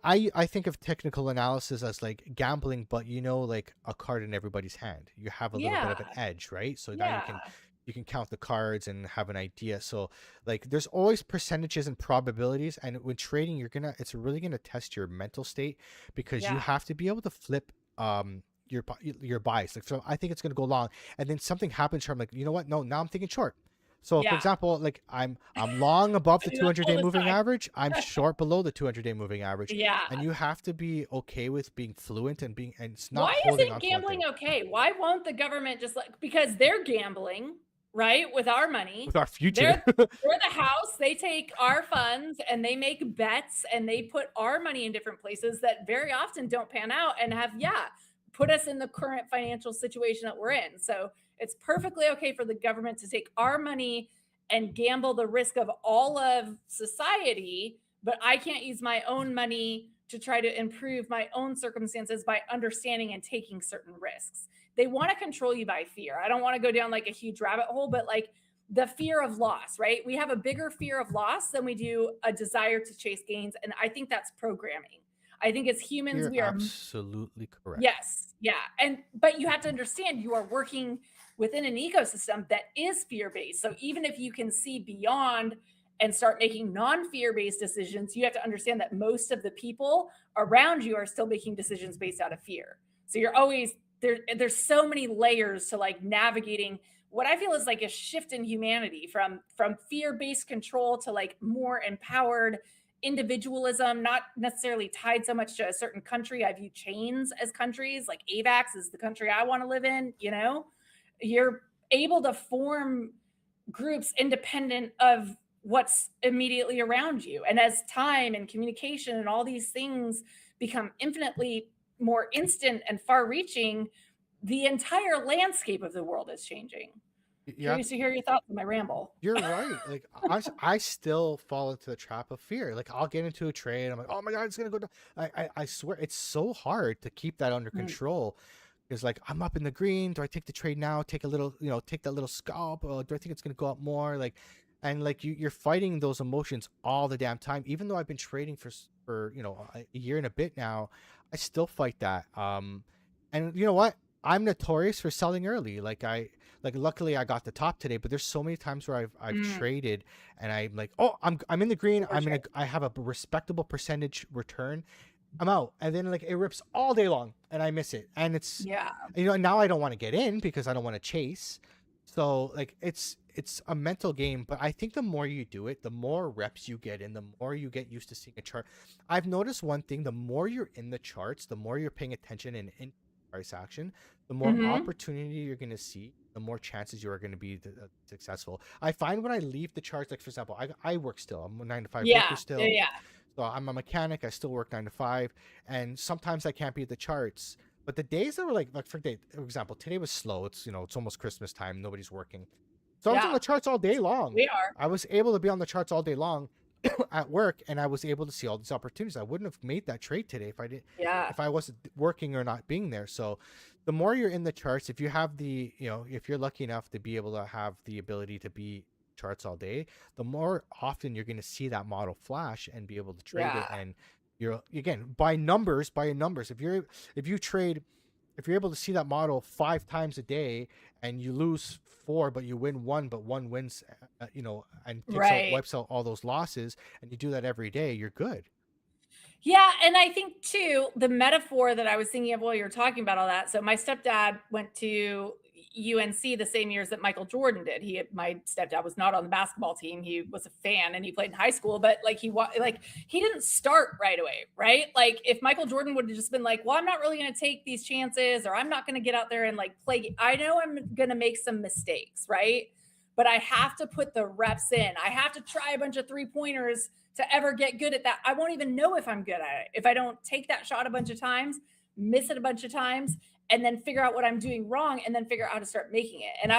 I think of technical analysis as like gambling, but you know, like a card in everybody's hand, you have a little bit of an edge, right? So now you can count the cards and have an idea. So like there's always percentages and probabilities, and when trading it's really gonna test your mental state, because you have to be able to flip your buys. Like, so I think it's gonna go long, and then something happens where I'm like, you know what, no, now I'm thinking short. So for example, like I'm long above the 200-day moving average, I'm short below the 200-day moving average. And you have to be okay with being fluent and it's not. Why isn't gambling okay? Why won't the government just because they're gambling, right, with our money, with our future? They're the house. They take our funds and they make bets and they put our money in different places that very often don't pan out and have put us in the current financial situation that we're in. So it's perfectly okay for the government to take our money and gamble the risk of all of society, but I can't use my own money to try to improve my own circumstances by understanding and taking certain risks. They want to control you by fear. I don't want to go down like a huge rabbit hole, but like the fear of loss, right? We have a bigger fear of loss than we do a desire to chase gains. And I think that's programming. I think as humans, we are absolutely correct. Yes. Yeah. But you have to understand you are working within an ecosystem that is fear-based. So even if you can see beyond and start making non-fear-based decisions, you have to understand that most of the people around you are still making decisions based out of fear. So you're always there's so many layers to like navigating what I feel is like a shift in humanity from fear-based control to like more empowered individualism, not necessarily tied so much to a certain country. I view chains as countries. Like AVAX is the country I want to live in, you know? You're able to form groups independent of what's immediately around you. And as time and communication and all these things become infinitely more instant and far-reaching, the entire landscape of the world is changing. Curious to hear your thoughts on my ramble. You're right. Like I still fall into the trap of fear. Like I'll get into a trade. I'm like, oh my God, it's gonna go down. I swear it's so hard to keep that under control. It's like, I'm up in the green. Do I take the trade now? Take a little, take that little scalp. Or do I think it's gonna go up more? Like, and like you're fighting those emotions all the damn time. Even though I've been trading for a year and a bit now, I still fight that. And you know what? I'm notorious for selling early. Luckily I got the top today, but there's so many times where I've traded and I'm like, oh, I'm in the green. I have a respectable percentage return. I'm out, and then like it rips all day long and I miss it, and it's now I don't want to get in because I don't want to chase. So like it's a mental game, but I think the more you do it, the more reps you get in, the more you get used to seeing a chart. I've noticed one thing: the more you're in the charts, the more you're paying attention and in price action, the more opportunity you're going to see, the more chances you are going to be successful. I find when I leave the charts, like for example, I work still. I'm a 9-to-5 worker still. So I'm a mechanic. I still work 9 to 5, and sometimes I can't be at the charts. But the days that were like for example, today was slow. It's it's almost Christmas time. Nobody's working, so I was on the charts all day long. We are. I was able to be on the charts all day long, at work, and I was able to see all these opportunities. I wouldn't have made that trade today Yeah. if I wasn't working or not being there. So the more you're in the charts, if you have the, if you're lucky enough to be able to have the ability to be charts all day, the more often you're going to see that model flash and be able to trade it. Yeah. And you're, again, by your numbers, if you're able to see that model 5 times a day and you lose 4, but you win 1, but 1 wins, and wipes out all those losses, and you do that every day, you're good. Yeah. And I think too, the metaphor that I was thinking of while you were talking about all that. So my stepdad went to UNC the same years that Michael Jordan did. My stepdad was not on the basketball team. He was a fan and he played in high school, but he didn't start right away, right? Like if Michael Jordan would have just been like, well, I'm not really going to take these chances, or I'm not going to get out there and like play. I know I'm going to make some mistakes, right? But I have to put the reps in. I have to try a bunch of 3-pointers to ever get good at that. I won't even know if I'm good at it if I don't take that shot a bunch of times, miss it a bunch of times, and then figure out what I'm doing wrong, and then figure out how to start making it. And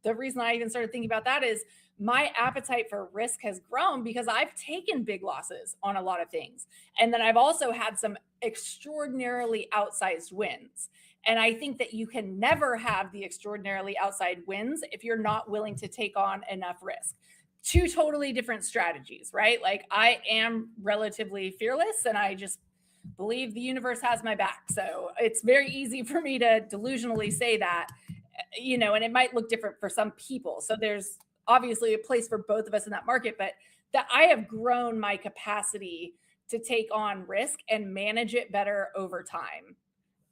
the reason I even started thinking about that is my appetite for risk has grown because I've taken big losses on a lot of things. And then I've also had some extraordinarily outsized wins. And I think that you can never have the extraordinarily outside wins if you're not willing to take on enough risk. 2 totally different strategies, right? Like I am relatively fearless and I just believe the universe has my back. So it's very easy for me to delusionally say that, and it might look different for some people. So there's obviously a place for both of us in that market, but that I have grown my capacity to take on risk and manage it better over time.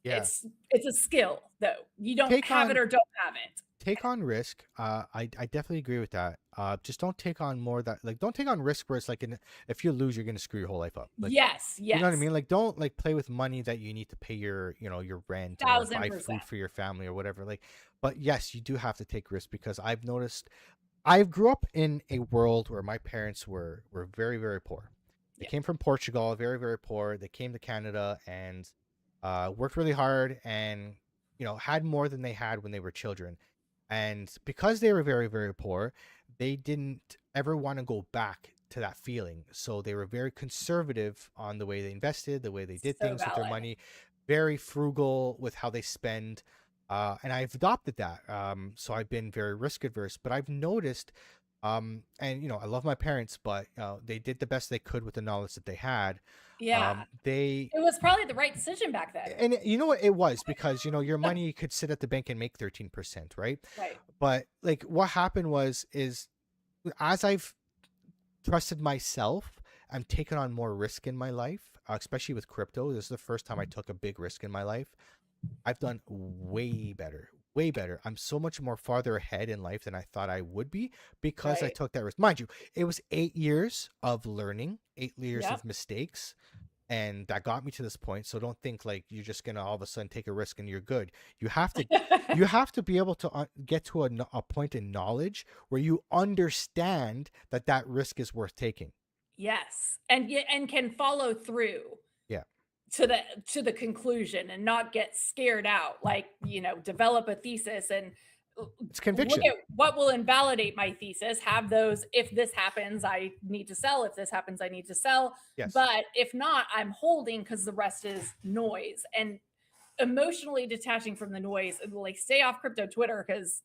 Yeah. It's a skill though. You don't have it or don't have it. Take on risk. I definitely agree with that. Just don't take on more don't take on risk where it's like if you lose, you're gonna screw your whole life up. Like, yes. You know what I mean? Like don't play with money that you need to pay your rent or buy food for your family or whatever. But yes, you do have to take risks because I've noticed. I grew up in a world where my parents were very, very poor. They came from Portugal, very, very poor. They came to Canada and worked really hard and had more than they had when they were children. And because they were very, very poor, they didn't ever want to go back to that feeling. So they were very conservative on the way they invested, the way they did things with their money, very frugal with how they spend. And I've adopted that. So I've been very risk adverse, but I've noticed, and I love my parents, but they did the best they could with the knowledge that they had. Yeah. It was probably the right decision back then. And you know what it was, because your money could sit at the bank and make 13%, right? Right. But like what happened is as I've trusted myself, I'm taking on more risk in my life, especially with crypto. This is the first time I took a big risk in my life. I've done way better. I'm so much more farther ahead in life than I thought I would be because I took that risk. Mind you, it was 8 years of learning, 8 years of mistakes, and that got me to this point. So don't think like you're just gonna all of a sudden take a risk and you're good. You have to be able to get to a point in knowledge where you understand that risk is worth taking. Yes, and can follow through. Yeah. To the conclusion and not get scared out, develop a thesis and it's conviction. Look at what will invalidate my thesis. Have those, if this happens, I need to sell. If this happens, I need to sell. Yes. But if not, I'm holding because the rest is noise. And emotionally detaching from the noise, like stay off crypto Twitter because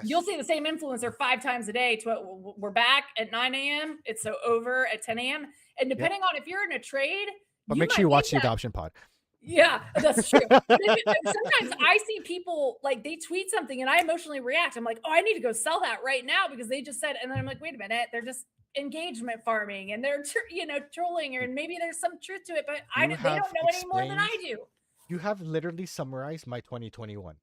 you'll see the same influencer 5 times a day. We're back at 9 a.m. It's so over at 10 a.m. And depending on if you're in a trade, but make sure you watch the adoption pod. Yeah, that's true. Sometimes I see people like they tweet something and I emotionally react. I'm like, oh, I need to go sell that right now because they just said, and then I'm like, wait a minute, they're just engagement farming and they're trolling, or maybe there's some truth to it, but they don't know any more than I do. You have literally summarized my 2021.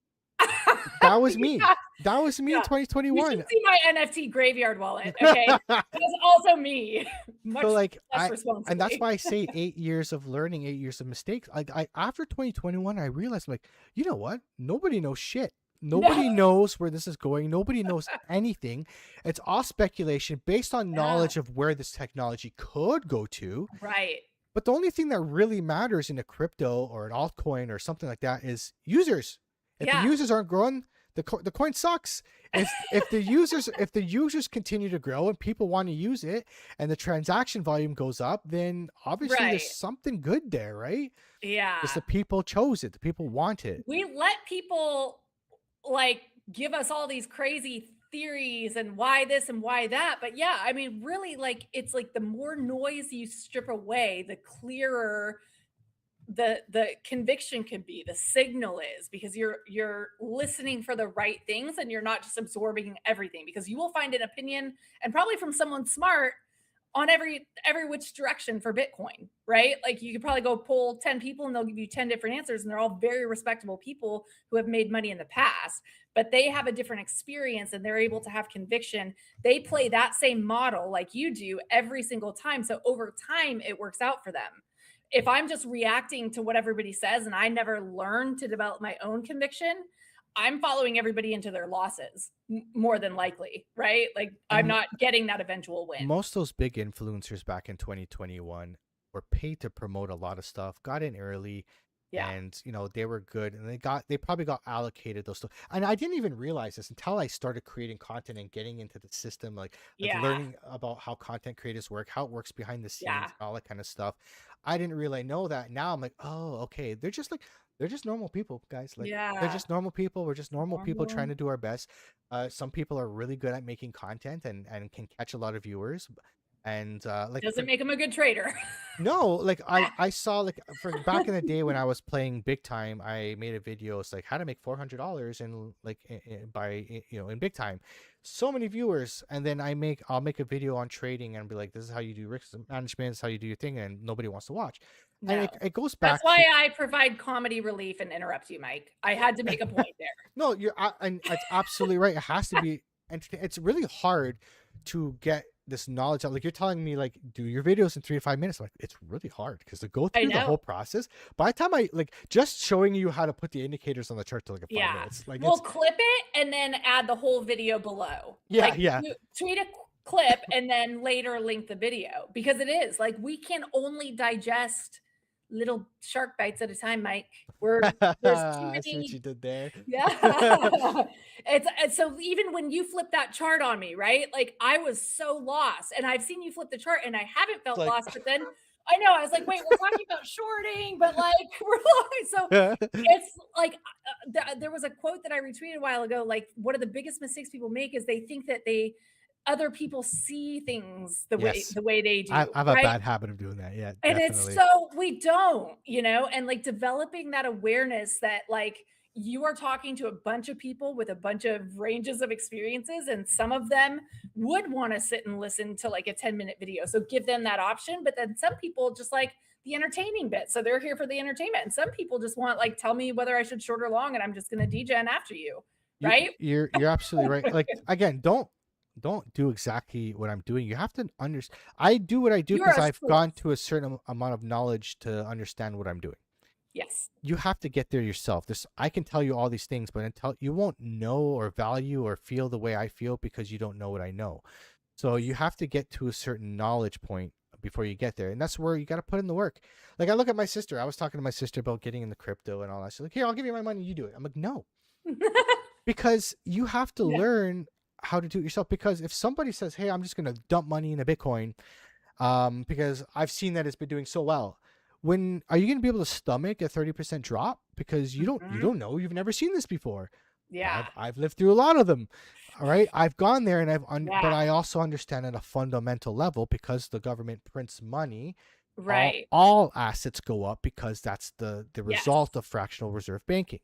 That was me. That was me in 2021. You should see my NFT graveyard wallet. Okay, that's also me. Much less and that's why I say 8 years of learning, 8 years of mistakes. I after 2021, I realized like, you know what? Nobody knows shit. Nobody knows where this is going. Nobody knows anything. It's all speculation based on knowledge of where this technology could go to. Right. But the only thing that really matters in a crypto or an altcoin or something like that is users. If the users aren't growing, the coin sucks. If the users continue to grow and people want to use it and the transaction volume goes up, then obviously Right. there's something good there, right? Yeah. Because the people chose it, the people want it. We let people like give us all these crazy theories and why this and why that. But yeah, I mean, really, like it's like the more noise you strip away, the clearer the conviction can be, the signal is, because you're listening for the right things and you're not just absorbing everything, because you will find an opinion, and probably from someone smart, on every which direction for Bitcoin, right? Like you could probably go poll 10 people and they'll give you 10 different answers, and they're all very respectable people who have made money in the past, but they have a different experience and they're able to have conviction. They play that same model like you do every single time, so over time it works out for them. If I'm just reacting to what everybody says and I never learn to develop my own conviction, I'm following everybody into their losses more than likely, right? Like I'm not getting that eventual win. Most of those big influencers back in 2021 were paid to promote a lot of stuff, got in early, Yeah. and they were good, and they probably got allocated those stuff. And I didn't even realize this until I started creating content and getting into the system, like Yeah. learning about how content creators work, how it works behind the scenes, Yeah. all that kind of stuff. I didn't really know that. Now I'm like, oh, okay, they're just normal people, guys. Like they're Yeah. just normal people. We're just normal people trying to do our best. Some people are really good at making content and can catch a lot of viewers. And like Doesn't make him a good trader. no, like I saw, like, for back in the day when I was playing big time, I made a video. It's like how to make $400 in like in big time. So many viewers, and then I'll make a video on trading and be like, this is how you do risk management, this is how you do your thing, and nobody wants to watch. And No. it goes back. That's why I provide comedy relief and interrupt you, Mike. I had to make a point there. No, and it's absolutely right. It has to be entertaining. It's really hard to get this knowledge out. Like you're telling me, like, do your videos in 3 to 5 minutes. I'm like, it's really hard because to go through the whole process. By the time I like just showing you how to put the indicators on the chart to like 5 minutes. Like we'll clip it and then add the whole video below. Yeah, like, yeah. Tweet a clip and then later link the video, because it is like we can only digest little shark bites at a time, Mike. There's too I see what many. you did there. Yeah. It's so even when you flip that chart on me, right? Like I was so lost, and I've seen you flip the chart and I haven't felt Like- lost, but then I know I was like, wait, we're talking about shorting, but like we're like, so it's like there was a quote that I retweeted a while ago. Like one of the biggest mistakes people make is they think that other people see things the Yes. way they do. I have a right? bad habit of doing that. Yeah, And definitely. it's so we don't, and like developing that awareness that like you are talking to a bunch of people with a bunch of ranges of experiences, and some of them would want to sit and listen to like a 10-minute video. So give them that option. But then some people just like the entertaining bit. So they're here for the entertainment. And some people just want like, tell me whether I should short or long, and I'm just going to degen after you. Right. You're absolutely right. Like again, don't do exactly what I'm doing. You have to understand. I do what I do You're because a I've sleuth. gone to a certain amount of knowledge to understand what I'm doing. Yes. You have to get there yourself. I can tell you all these things, but until you won't know or value or feel the way I feel because you don't know what I know. So you have to get to a certain knowledge point before you get there. And that's where you got to put in the work. Like I look at my sister. I was talking to my sister about getting into crypto and all that. She's like, here, I'll give you my money. You do it. I'm like, no, because you have to learn how to do it yourself. Because if somebody says, hey, I'm just going to dump money into Bitcoin because I've seen that it's been doing so well. When are you going to be able to stomach a 30% drop? Because you don't know. You've never seen this before. Yeah. I've lived through a lot of them. All right. I've gone there and but I Yeah. also understand at a fundamental level, because the government prints money. Right. All assets go up because that's the Yes. result of fractional reserve banking.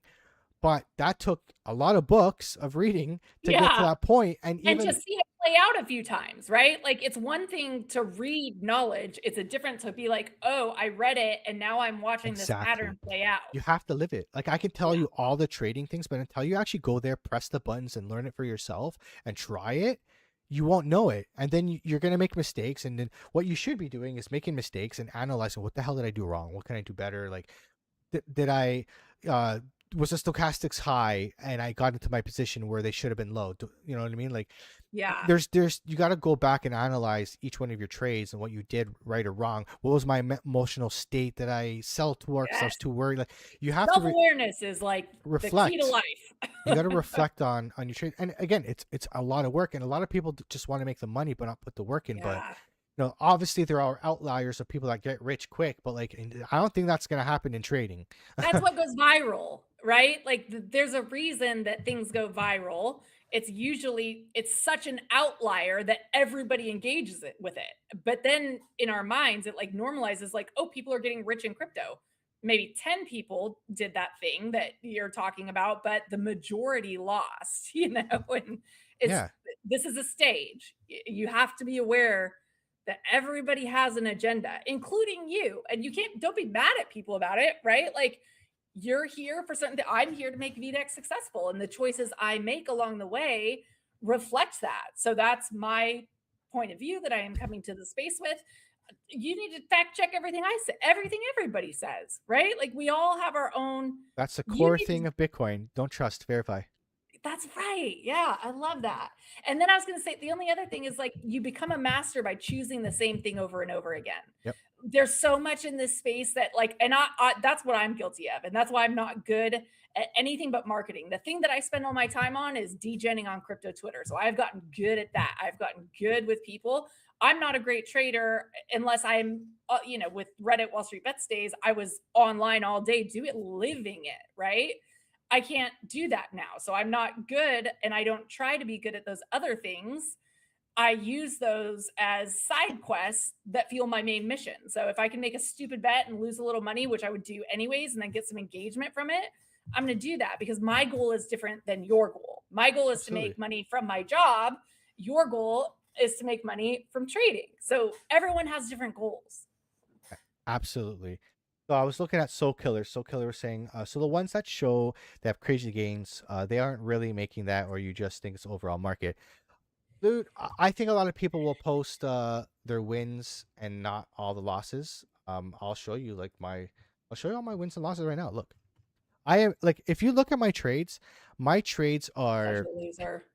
But that took a lot of books of reading to get to Yeah. that point. And And even just see it play out a few times, right? Like it's one thing to read knowledge. It's a different to be like, oh, I read it and now I'm watching this Exactly. pattern play out. you have to live it. Like I can tell you all the trading things, but until you actually go there, press the buttons and learn it for yourself and try it, you won't know it. And then you're going to make mistakes. And then what you should be doing is making mistakes and analyzing, what the hell did I do wrong? What can I do better? Like, did I, was the stochastics high and I got into my position where they should have been low? You know what I mean? Like, Yeah. there's you got to go back and analyze each one of your trades and what you did right or wrong. What was my emotional state? Did I sell too, or 'cause I was too worried? Like, you have to Self-awareness is like the reflect. key to life. You got to reflect on your trade. And again, it's a lot of work, and a lot of people just want to make the money but not put the work in. But Yeah. obviously there are outliers of people that get rich quick, but like I don't think that's going to happen in trading. That's what goes viral, right? Like there's a reason that things go viral. It's such an outlier that everybody engages with it. But then in our minds, it like normalizes like, oh, people are getting rich in crypto. Maybe 10 people did that thing that you're talking about, but the majority lost, and Yeah. this is a stage. You have to be aware that everybody has an agenda, including you. And don't be mad at people about it, right? Like you're here for something. I'm here to make VDEX successful, and the choices I make along the way reflect that. So that's my point of view that I am coming to the space with. You need to fact check everything I say, everything everybody says, right? Like we all have our own. That's the core thing of Bitcoin. Don't trust, verify. That's right. Yeah, I love that. And then I was going to say the only other thing is like you become a master by choosing the same thing over and over again. Yep. There's so much in this space that like, and I that's what I'm guilty of. And that's why I'm not good at anything but marketing. The thing that I spend all my time on is degenning on crypto Twitter. So I've gotten good at that. I've gotten good with people. I'm not a great trader unless I'm, with Reddit Wall Street Bets days, I was online all day, living it, right? I can't do that now. So I'm not good, and I don't try to be good at those other things. I use those as side quests that fuel my main mission. So if I can make a stupid bet and lose a little money, which I would do anyways, and then get some engagement from it, I'm going to do that because my goal is different than your goal. My goal is to make money from my job. Your goal is to make money from trading. So everyone has different goals. Absolutely. So I was looking at Soul Killer. Soul Killer was saying, so the ones that show they have crazy gains, they aren't really making that, or you just think it's overall market. Dude, I think a lot of people will post their wins and not all the losses. I'll show you I'll show you all my wins and losses right now. Look, I am like, if you look at my trades are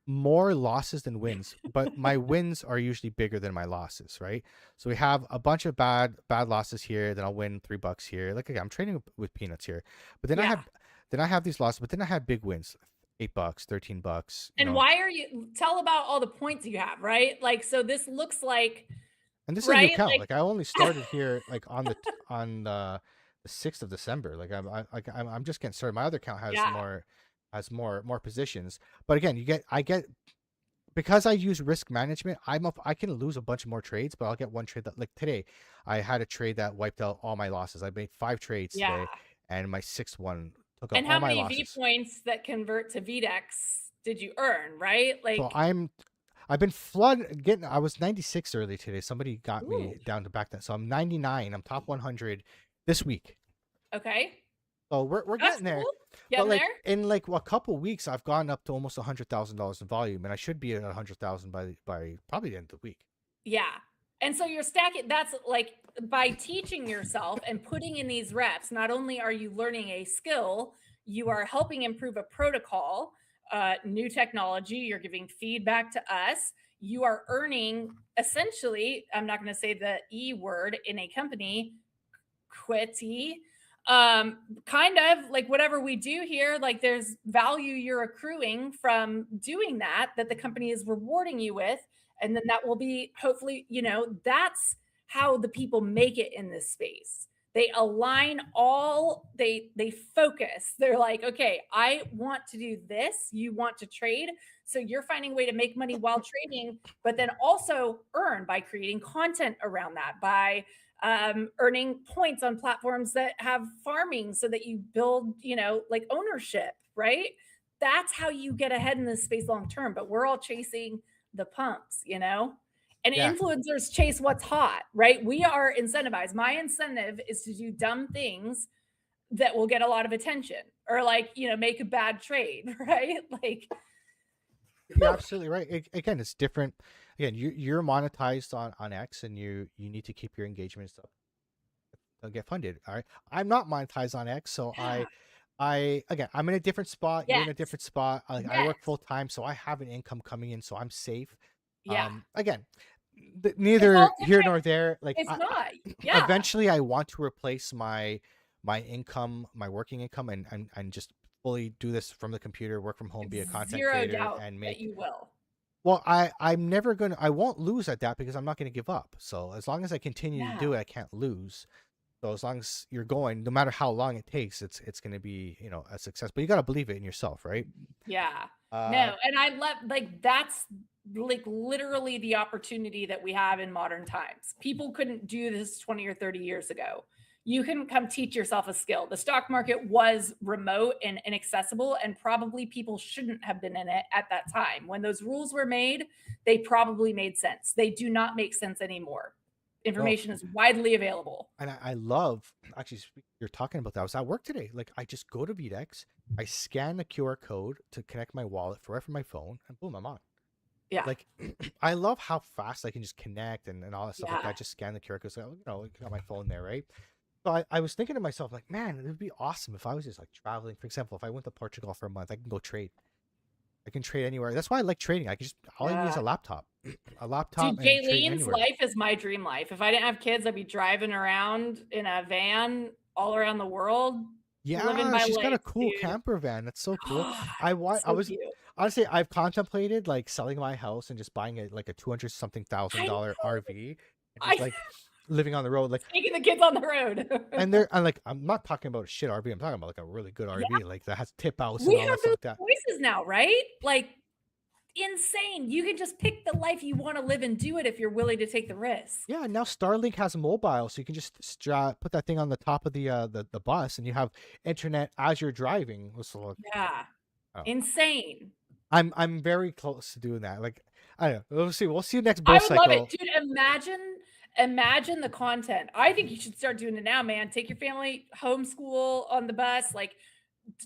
more losses than wins, but my wins are usually bigger than my losses, right? So we have a bunch of bad losses here, then I'll win $3 here. Like, again, I'm trading with peanuts here, but then I have these losses, but then I have big wins, $8, $13. And why are you tell about all the points you have, right? Like, so this looks like, and this is a new account. Like I only started here like on the 6th of December. Like I'm just getting started. My other account has more positions. But again, I get because I use risk management, I can lose a bunch of more trades, but I'll get one trade that, like today, I had a trade that wiped out all my losses. I made 5 trades today, and my 6th one took out all my losses. And how many V points that convert to VDEX did you earn, right? Like, so I've been getting. I was 96 early today. Somebody got me down to back that, so I'm 99. I'm top 100 this week. Okay. So we're getting there. Getting but there? In like a couple weeks, I've gone up to almost $100,000 in volume, and I should be at 100,000 by probably the end of the week. Yeah. And so you're stacking. That's like by teaching yourself and putting in these reps. Not only are you learning a skill, you are helping improve a protocol, new technology. You're giving feedback to us. You are earning essentially. I'm not going to say the E word in a company. Quitty. Kind of like whatever we do here, like there's value you're accruing from doing that the company is rewarding you with, and then that will be hopefully, that's how the people make it in this space. They align they focus. They're like, okay, I want to do this, you want to trade, so you're finding a way to make money while trading, but then also earn by creating content around that, by earning points on platforms that have farming so that you build, like ownership, right? That's how you get ahead in this space long term. But we're all chasing the pumps, and influencers chase what's hot, right? We are incentivized. My incentive is to do dumb things that will get a lot of attention, or like, make a bad trade, right? Like, you're absolutely right. Again, it's different. Again, you're monetized on X, and you need to keep your engagement stuff. They'll get funded. All right. I'm not monetized on X, so again, I'm in a different spot. You're in a different spot. I work full time, so I have an income coming in, so I'm safe. Yeah. Again, neither here nor there. Like, it's not. Yeah. Eventually, I want to replace my income, my working income, and just fully do this from the computer, work from home, be a content Zero creator, doubt and that make. you will. Well, I'm never gonna. I won't lose at that because I'm not gonna give up. So as long as I continue to do Yeah. it, I can't lose. So as long as you're going, no matter how long it takes, it's gonna be a success. But you gotta believe it in yourself, right? Yeah. Uh, No, and I love like that's like literally the opportunity that we have in modern times. People couldn't do this 20 or 30 years ago. You can come teach yourself a skill. The stock market was remote and inaccessible, and probably people shouldn't have been in it at that time. When those rules were made, they probably made sense. They do not make sense anymore. no, Information is widely available. and I love actually. You're talking about that. I was at work today. Like I just go to VDEX, I scan the QR code to connect my wallet right from my phone, and boom, I'm on. Yeah. Like I love how fast I can just connect and all that stuff. Like I Yeah. just scan the QR code, so I got my phone there, right? So I was thinking to myself, like, man, it would be awesome if I was just like traveling. For example, if I went to Portugal for a month, I can go trade. I can trade anywhere. That's why I like trading. I can just all I need is Yeah. a laptop, a Dude, laptop, and trade Jaylene's anywhere. life is my dream life. If I didn't have kids, I'd be driving around in a van all around the world, living Yeah, my she's got a life, cool dude. camper van. That's so cool. I So was cute. honestly, I've contemplated like selling my house and just buying like a 200 something I thousand dollar know. RV and I just like living on the road. Like taking the kids on the road. and I'm not talking about a shit RV. I'm talking about like a really good Yeah. RV, like that has tip outs We and all have that stuff those like that. choices now, right? Like insane. You can just pick the life you want to live and do it if you're willing to take the risk. Yeah, now Starlink has mobile, so you can just put that thing on the top of the bus, and you have internet as you're driving. So, like, Yeah. oh, Insane. I'm very close to doing that. Like I don't know. We'll see. We'll see next I birth would love it. cycle. Dude, imagine the content. I think you should start doing it now, man. Take your family homeschool on the bus, like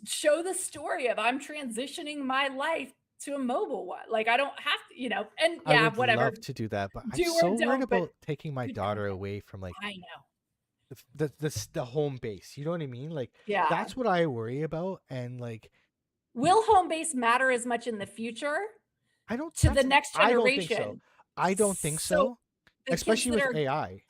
show the story of I'm transitioning my life to a mobile one. Like I don't have to, and I yeah, would whatever. love to do that, but I'm Do so or worried don't, but about taking my good daughter content. away from like I know. the home base. You know what I mean? Like Yeah. that's what I worry about, and like Will home base matter as much in the future I don't. to the That's next I don't think so. generation? I don't think So so, the kids especially that with are AI.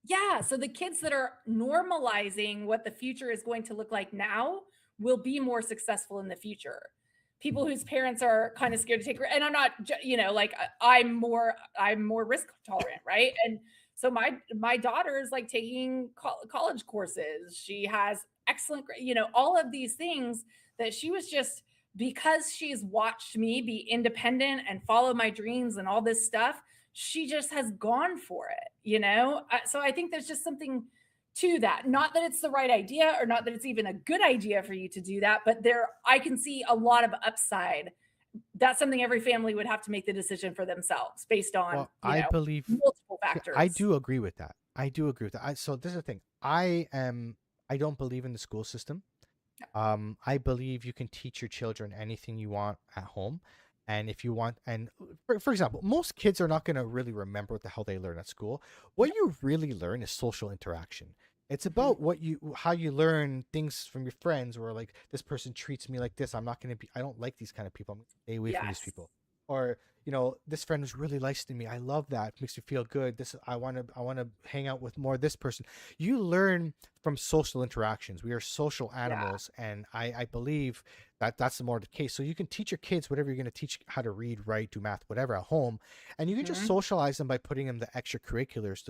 Yeah, so the kids that are normalizing what the future is going to look like now will be more successful in the future. People whose parents are kind of scared to take, and I'm not, like I'm more risk tolerant, right? And so my daughter is like taking college courses. She has excellent, all of these things that she was just because she's watched me be independent and follow my dreams and all this stuff. She just has gone for it. So I think there's just something to that. Not that it's the right idea or not that it's even a good idea for you to do that, but I can see a lot of upside. That's something every family would have to make the decision for themselves based on, Well, I believe multiple I factors. do agree with that. I do agree with that. So this is the thing. I don't believe in the school system. I believe you can teach your children anything you want at home. And if you want, and for example, most kids are not going to really remember what the hell they learn at school. What you really learn is social interaction. It's about how you learn things from your friends, or like this person treats me like this. I don't like these kind of people. I'm going to stay away from these Yes. people. Or, this friend was really nice to me. I love that. It makes me feel good. I want to hang out with more of this person. You learn from social interactions. We are social animals. And I believe that's more the case. So you can teach your kids whatever you're going to teach, how to read, write, do math, whatever at home. And you can just socialize them by putting them the extracurriculars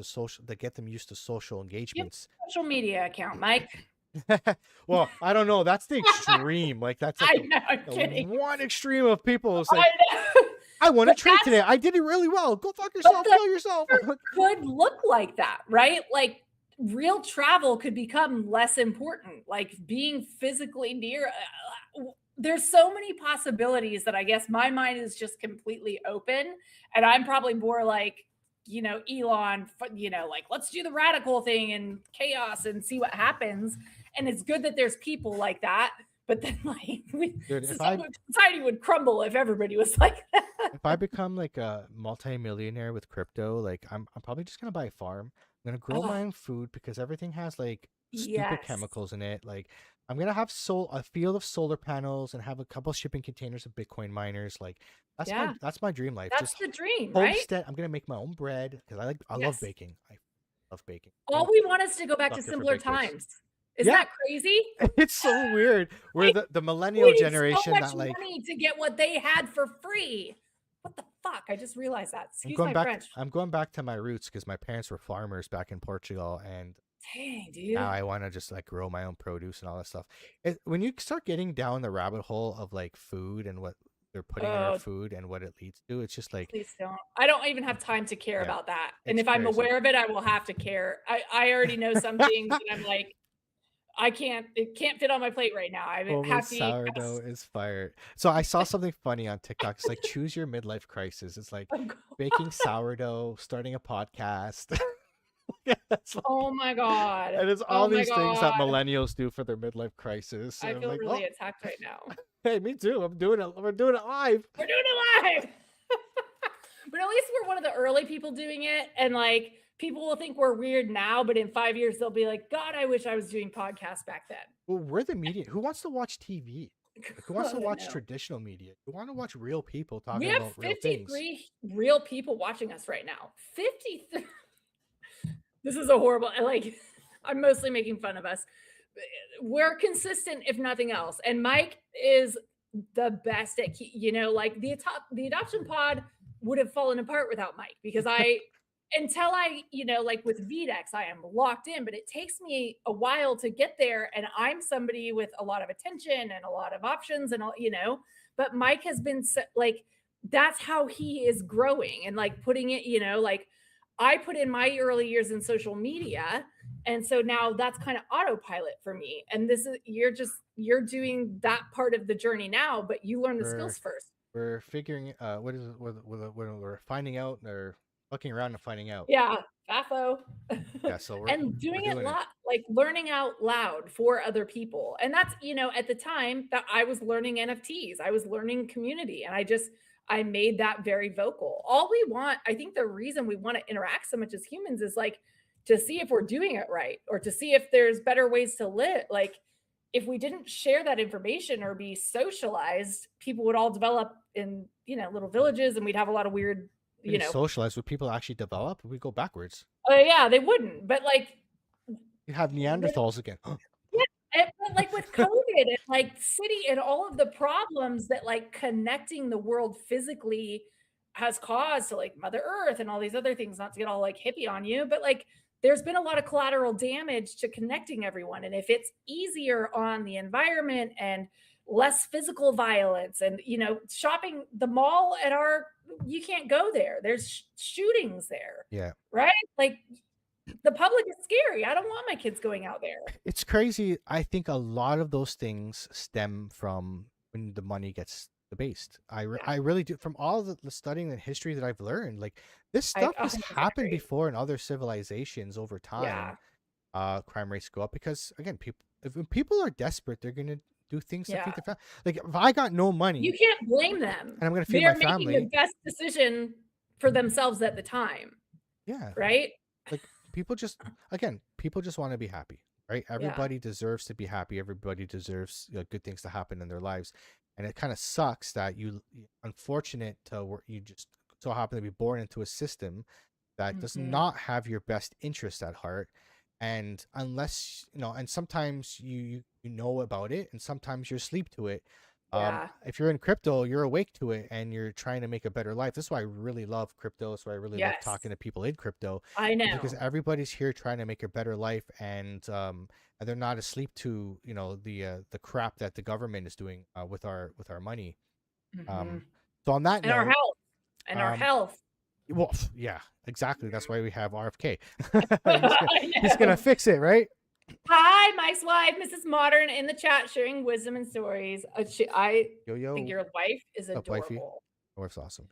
to get them used to social engagements. Social media account, Mike. Well, I don't know. That's the extreme. Like that's like I know, I'm the kidding. one extreme of people. It's like, I know. I won a But trade that's- today. I did it really well. Go fuck yourself. the- Kill yourself. Could look like that, right? Like real travel could become less important, like being physically near. There's so many possibilities that I guess my mind is just completely open. And I'm probably more like, Elon, like let's do the radical thing and chaos and see what happens. And it's good that there's people like that. But then, like, Dude, society would crumble if everybody was like that. if I become like a multi-millionaire with crypto, like I'm probably just gonna buy a farm. I'm gonna grow my own food because everything has like stupid Yes. chemicals in it. Like I'm gonna have a field of solar panels and have a couple shipping containers of Bitcoin miners. Like that's my dream life. That's Just the dream, right? homestead. I'm gonna make my own bread because I love Yes. baking. I love baking. All we want is to go back to Sucker for simpler baked goods. times. Isn't that crazy? It's so weird. We're the millennial We need generation so much that like money to get what they had for free. What the fuck? I just realized that. I'm Excuse going my back. French. I'm going back to my roots because my parents were farmers back in Portugal, and Dang, dude. now I want to just like grow my own produce and all that stuff. When you start getting down the rabbit hole of like food and what they're putting in our food and what it leads to, it's just like, please don't. I don't even have time to care about that. And if I'm aware of it, I will have to care. I already know some things that I'm like, it can't fit on my plate right now. I have to eat sourdough is fired. So I saw something funny on TikTok. It's like choose your midlife crisis. It's like baking sourdough, starting a podcast. Oh my god! And it's all these things that millennials do for their midlife crisis. I feel really attacked right now. Hey, me too. I'm doing it. We're doing it live. We're doing it live. But at least we're one of the early people doing it, and like people will think we're weird now, but in 5 years they'll be like, God, I wish I was doing podcasts back then. Well, we're the media. Who wants to watch TV? Like, who wants to watch traditional media? Who want to watch real people talking about real things? We have 53 real people watching us right now. 53. This is a horrible, like, I'm mostly making fun of us. We're consistent, if nothing else. And Mike is the best at, like the adoption pod would have fallen apart without Mike because until I, like with VDEX, I am locked in, but it takes me a while to get there. And I'm somebody with a lot of attention and a lot of options and all, but Mike has been like, that's how he is growing and like putting it, like I put in my early years in social media. And so now that's kind of autopilot for me. And this is, you're doing that part of the journey now, but you learn the skills first. We're figuring, what is it? We're finding out or looking around and finding out. Yeah. FAFO. Yeah. So and doing it like learning out loud for other people. And that's, at the time that I was learning NFTs, I was learning community, and I made that very vocal. All we want, I think the reason we want to interact so much as humans is like to see if we're doing it right or to see if there's better ways to live. Like if we didn't share that information or be socialized, people would all develop in, little villages, and we'd have a lot of weird, socialized. Would people actually develop? We go backwards. Oh yeah, they wouldn't. But like you have Neanderthals again. But like with COVID and like city and all of the problems that like connecting the world physically has caused to like Mother Earth and all these other things, not to get all like hippie on you, but like there's been a lot of collateral damage to connecting everyone. And if it's easier on the environment and less physical violence and, shopping, the mall you can't go there. There's shootings there. Yeah. Right? Like the public is scary. I don't want my kids going out there. It's crazy. I think a lot of those things stem from when the money gets debased. I really do. From all the studying and history that I've learned, like this stuff has happened before in other civilizations over time. Yeah. Crime rates go up because, again, if people are desperate, they're going to do things to feed their family. Like if I got no money, you can't blame them. And I'm going to feed my family. They're making the best decision for themselves at the time. Yeah. Right? Like people just want to be happy, right? Everybody deserves to be happy. Everybody deserves good things to happen in their lives. And it kind of sucks that unfortunate to you just so happen to be born into a system that does not have your best interest at heart. And unless, and sometimes you know about it and sometimes you're asleep to it. If you're in crypto, you're awake to it and you're trying to make a better life. That's why I really love crypto. That's why I really love talking to people in crypto. I know. Because everybody's here trying to make a better life, and they're not asleep to, the crap that the government is doing with our money. So on that note, our health. Well, yeah, exactly. That's why we have RFK. he's gonna fix it, right? Hi, Mike's wife, Mrs. Modern, in the chat sharing wisdom and stories. I think your wife is adorable. Wifey. My wife's awesome.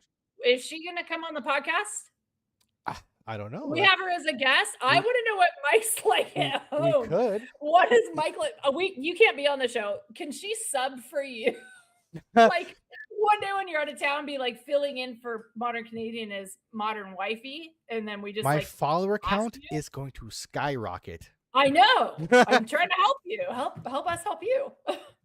Is she gonna come on the podcast? I don't know. We have her as a guest. I want to know what Mike's like at home. We could. What is Mike like? You can't be on the show. Can she sub for you? Like one day when you're out of town, be like filling in for Modern Canadian as Modern Wifey, and then we just my follower count is going to skyrocket. I know. I'm trying to help you. Help us help you.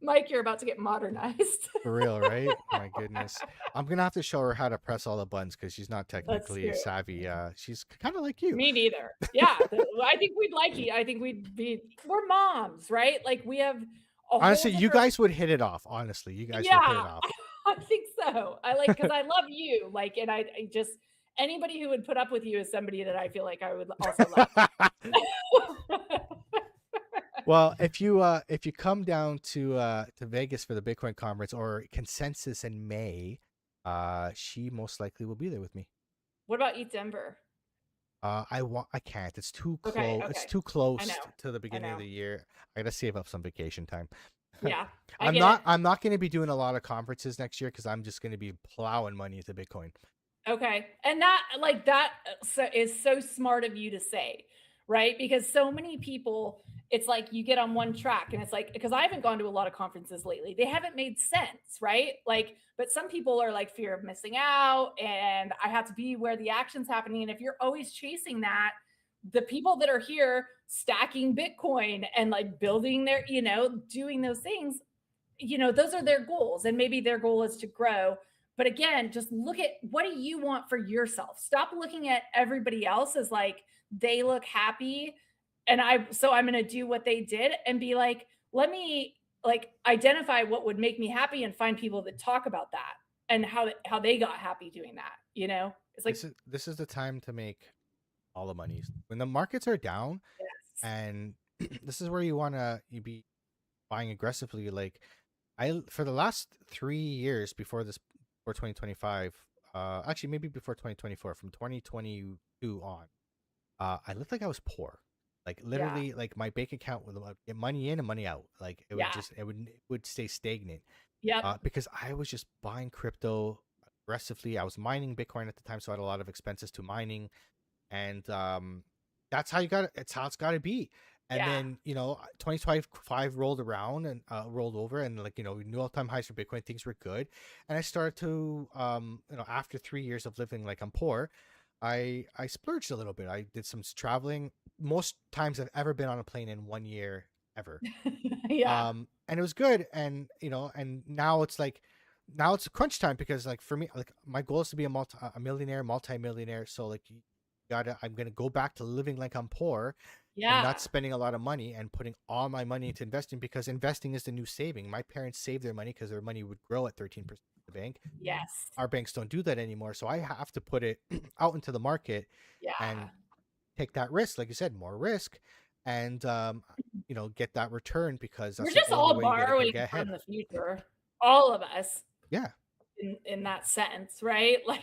Mike, you're about to get modernized. For real, right? My goodness. I'm gonna have to show her how to press all the buttons because she's not That's technically true. savvy. She's kind of like you. Me neither. Yeah, I think we'd like you. I think we're moms, right? Like we have a Honestly, whole you different. guys would hit it off. Honestly, you guys would hit it Yeah, off. I think so. I like because I love you. Like, and I just anybody who would put up with you is somebody that I feel like I would also love. Well, if you come down to Vegas for the Bitcoin conference or consensus in May, she most likely will be there with me. What about Eat Denver? I can't. It's too close. Okay, It's okay. too close I know. to the beginning of know. the year. I gotta save up some vacation time. Yeah, I I'm get not. it. I'm not going to be doing a lot of conferences next year because I'm just going to be plowing money into Bitcoin. Okay. And that like that is so smart of you to say, right? Because so many people, it's like you get on one track and it's like because I haven't gone to a lot of conferences lately. They haven't made sense, right? Like but some people are like fear of missing out and I have to be where the action's happening and if you're always chasing that, the people that are here stacking Bitcoin and like building their, doing those things, those are their goals and maybe their goal is to grow. But again, just look at what do you want for yourself? Stop looking at everybody else as like they look happy and I'm going to do what they did and be like, let me like identify what would make me happy and find people that talk about that and how they got happy doing that, It's like This is the time to make all the money when the markets are down, yes. and this is where you be buying aggressively. Like for the last 3 years before 2025, actually maybe before 2024, from 2022 on, I looked like I was poor. Like literally, like my bank account would get money in and money out. Like it would it would stay stagnant. Yep. Because I was just buying crypto aggressively. I was mining Bitcoin at the time, so I had a lot of expenses to mining, and that's how it's how it's got to be. And then 2025 rolled around and rolled over, and like new all-time highs for Bitcoin. Things were good, and I started to after 3 years of living like I'm poor, I splurged a little bit. I did some traveling. Most times I've ever been on a plane in 1 year ever. Yeah. And it was good, and and now it's crunch time because like for me, like my goal is to be a multi-millionaire. So like I'm gonna go back to living like I'm poor. Yeah. And not spending a lot of money and putting all my money into investing because investing is the new saving. My parents saved their money because their money would grow at 13% in the bank. Yes. Our banks don't do that anymore. So I have to put it out into the market and take that risk. Like you said, more risk and, get that return because that's we're just all borrowing from the future. All of us. Yeah. In that sense, right? Like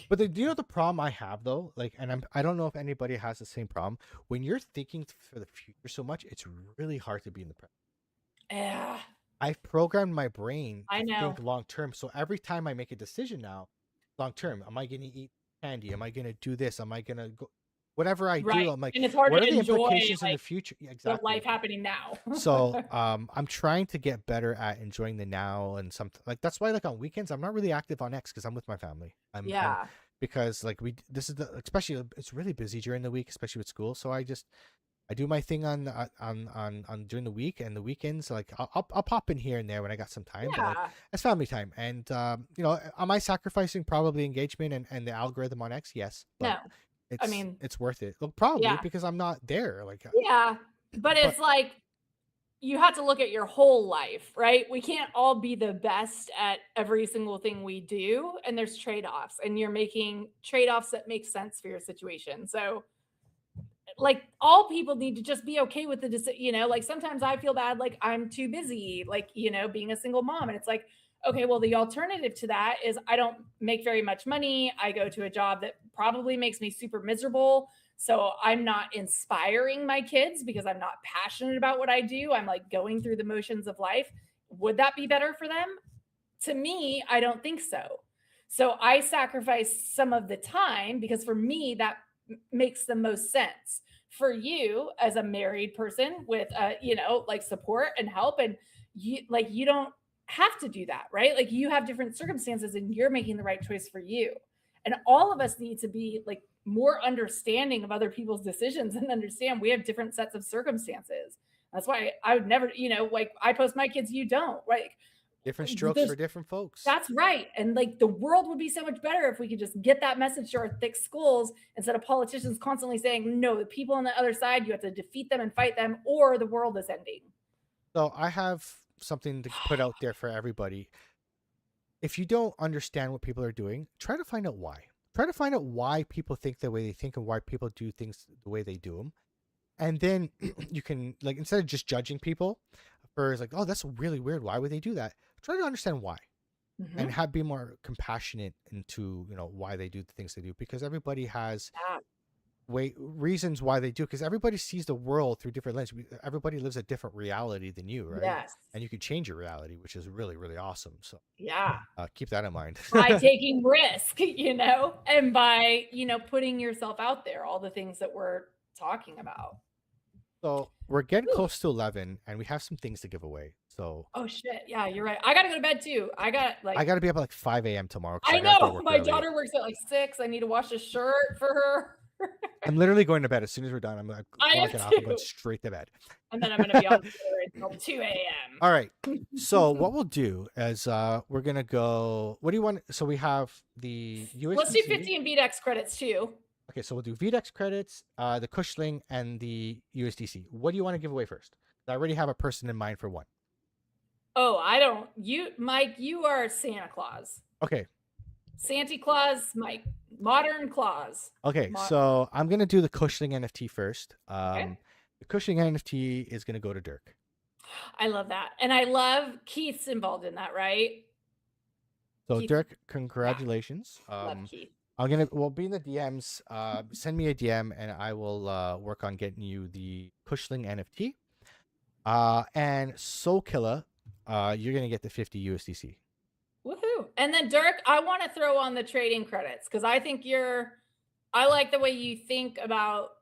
But the problem I have though, like, and I don't know if anybody has the same problem. When you're thinking for the future so much, it's really hard to be in the present. Yeah. I've programmed my brain I to know. think long term. So every time I make a decision now, long term, am I going to eat candy? Am I going to do this? Am I going to go? Whatever I do, I'm like, and it's hard what to are the enjoy, implications in like, the future? Yeah, exactly. the life happening now. So I'm trying to get better at enjoying the now and something like that's why like on weekends I'm not really active on X because I'm with my family. Because like especially it's really busy during the week, especially with school. So I do my thing on during the week and the weekends. Like I'll pop in here and there when I got some time. But like, it's family time, and am I sacrificing probably engagement and the algorithm on X? Yes, but No. it's worth it. Well, probably because I'm not there. Like but it's like you have to look at your whole life, right? We can't all be the best at every single thing we do, and there's trade-offs, and you're making trade-offs that make sense for your situation. So like all people need to just be okay with the decision, like sometimes I feel bad, like I'm too busy, like, being a single mom. And it's like, okay, well, the alternative to that is I don't make very much money. I go to a job that probably makes me super miserable. So I'm not inspiring my kids because I'm not passionate about what I do. I'm like going through the motions of life. Would that be better for them? To me, I don't think so. So I sacrifice some of the time because for me, that makes the most sense. For you as a married person with like support and help, and you don't have to do that, right? Like you have different circumstances and you're making the right choice for you. And all of us need to be like more understanding of other people's decisions and understand we have different sets of circumstances. That's why I would never, like I post my kids, you don't, right? Different strokes for different folks. That's right. And like the world would be so much better if we could just get that message to our thick schools instead of politicians constantly saying, no, the people on the other side, you have to defeat them and fight them, or the world is ending. So I have something to put out there for everybody. If you don't understand what people are doing, try to find out why. Try to find out why people think the way they think and why people do things the way they do them. And then you can, like, instead of just judging people for like, oh, that's really weird, why would they do that? Try to understand why. And be more compassionate into, why they do the things they do, because everybody has reasons why they do, because everybody sees the world through different lenses. Everybody lives a different reality than you, right? Yes. And you can change your reality, which is really, really awesome. So keep that in mind. By taking risk, and by, putting yourself out there, all the things that we're talking about. So we're getting close to 11 and we have some things to give away. So oh shit, yeah, you're right. I gotta go to bed too. I got to be up at like 5 a.m. tomorrow. I know my daughter works at like 6. I need to wash a shirt for her. I'm literally going to bed as soon as we're done. I'm like walking off and going straight to bed. And then I'm gonna be on Twitter until 2 a.m. All right. So what we'll do is we're gonna go. What do you want? So we have the USDC. Let's do 15 VDEX credits too. Okay, so we'll do VDEX credits, the Cushling, and the USDC. What do you want to give away first? I already have a person in mind for one. Oh, I don't. Mike, you are Santa Claus. Okay. Santa Claus, Mike. Modern Claus. Okay, so I'm going to do the Cushling NFT first. Okay. The Cushling NFT is going to go to Dirk. I love that. And I love Keith's involved in that, right? So Keith. Dirk, congratulations. Love Keith. We'll be in the DMs. Send me a DM and I will work on getting you the Cushling NFT. And Soul Killer, you're going to get the 50 USDC. Woohoo. And then Dirk, I want to throw on the trading credits because I think I like the way you think about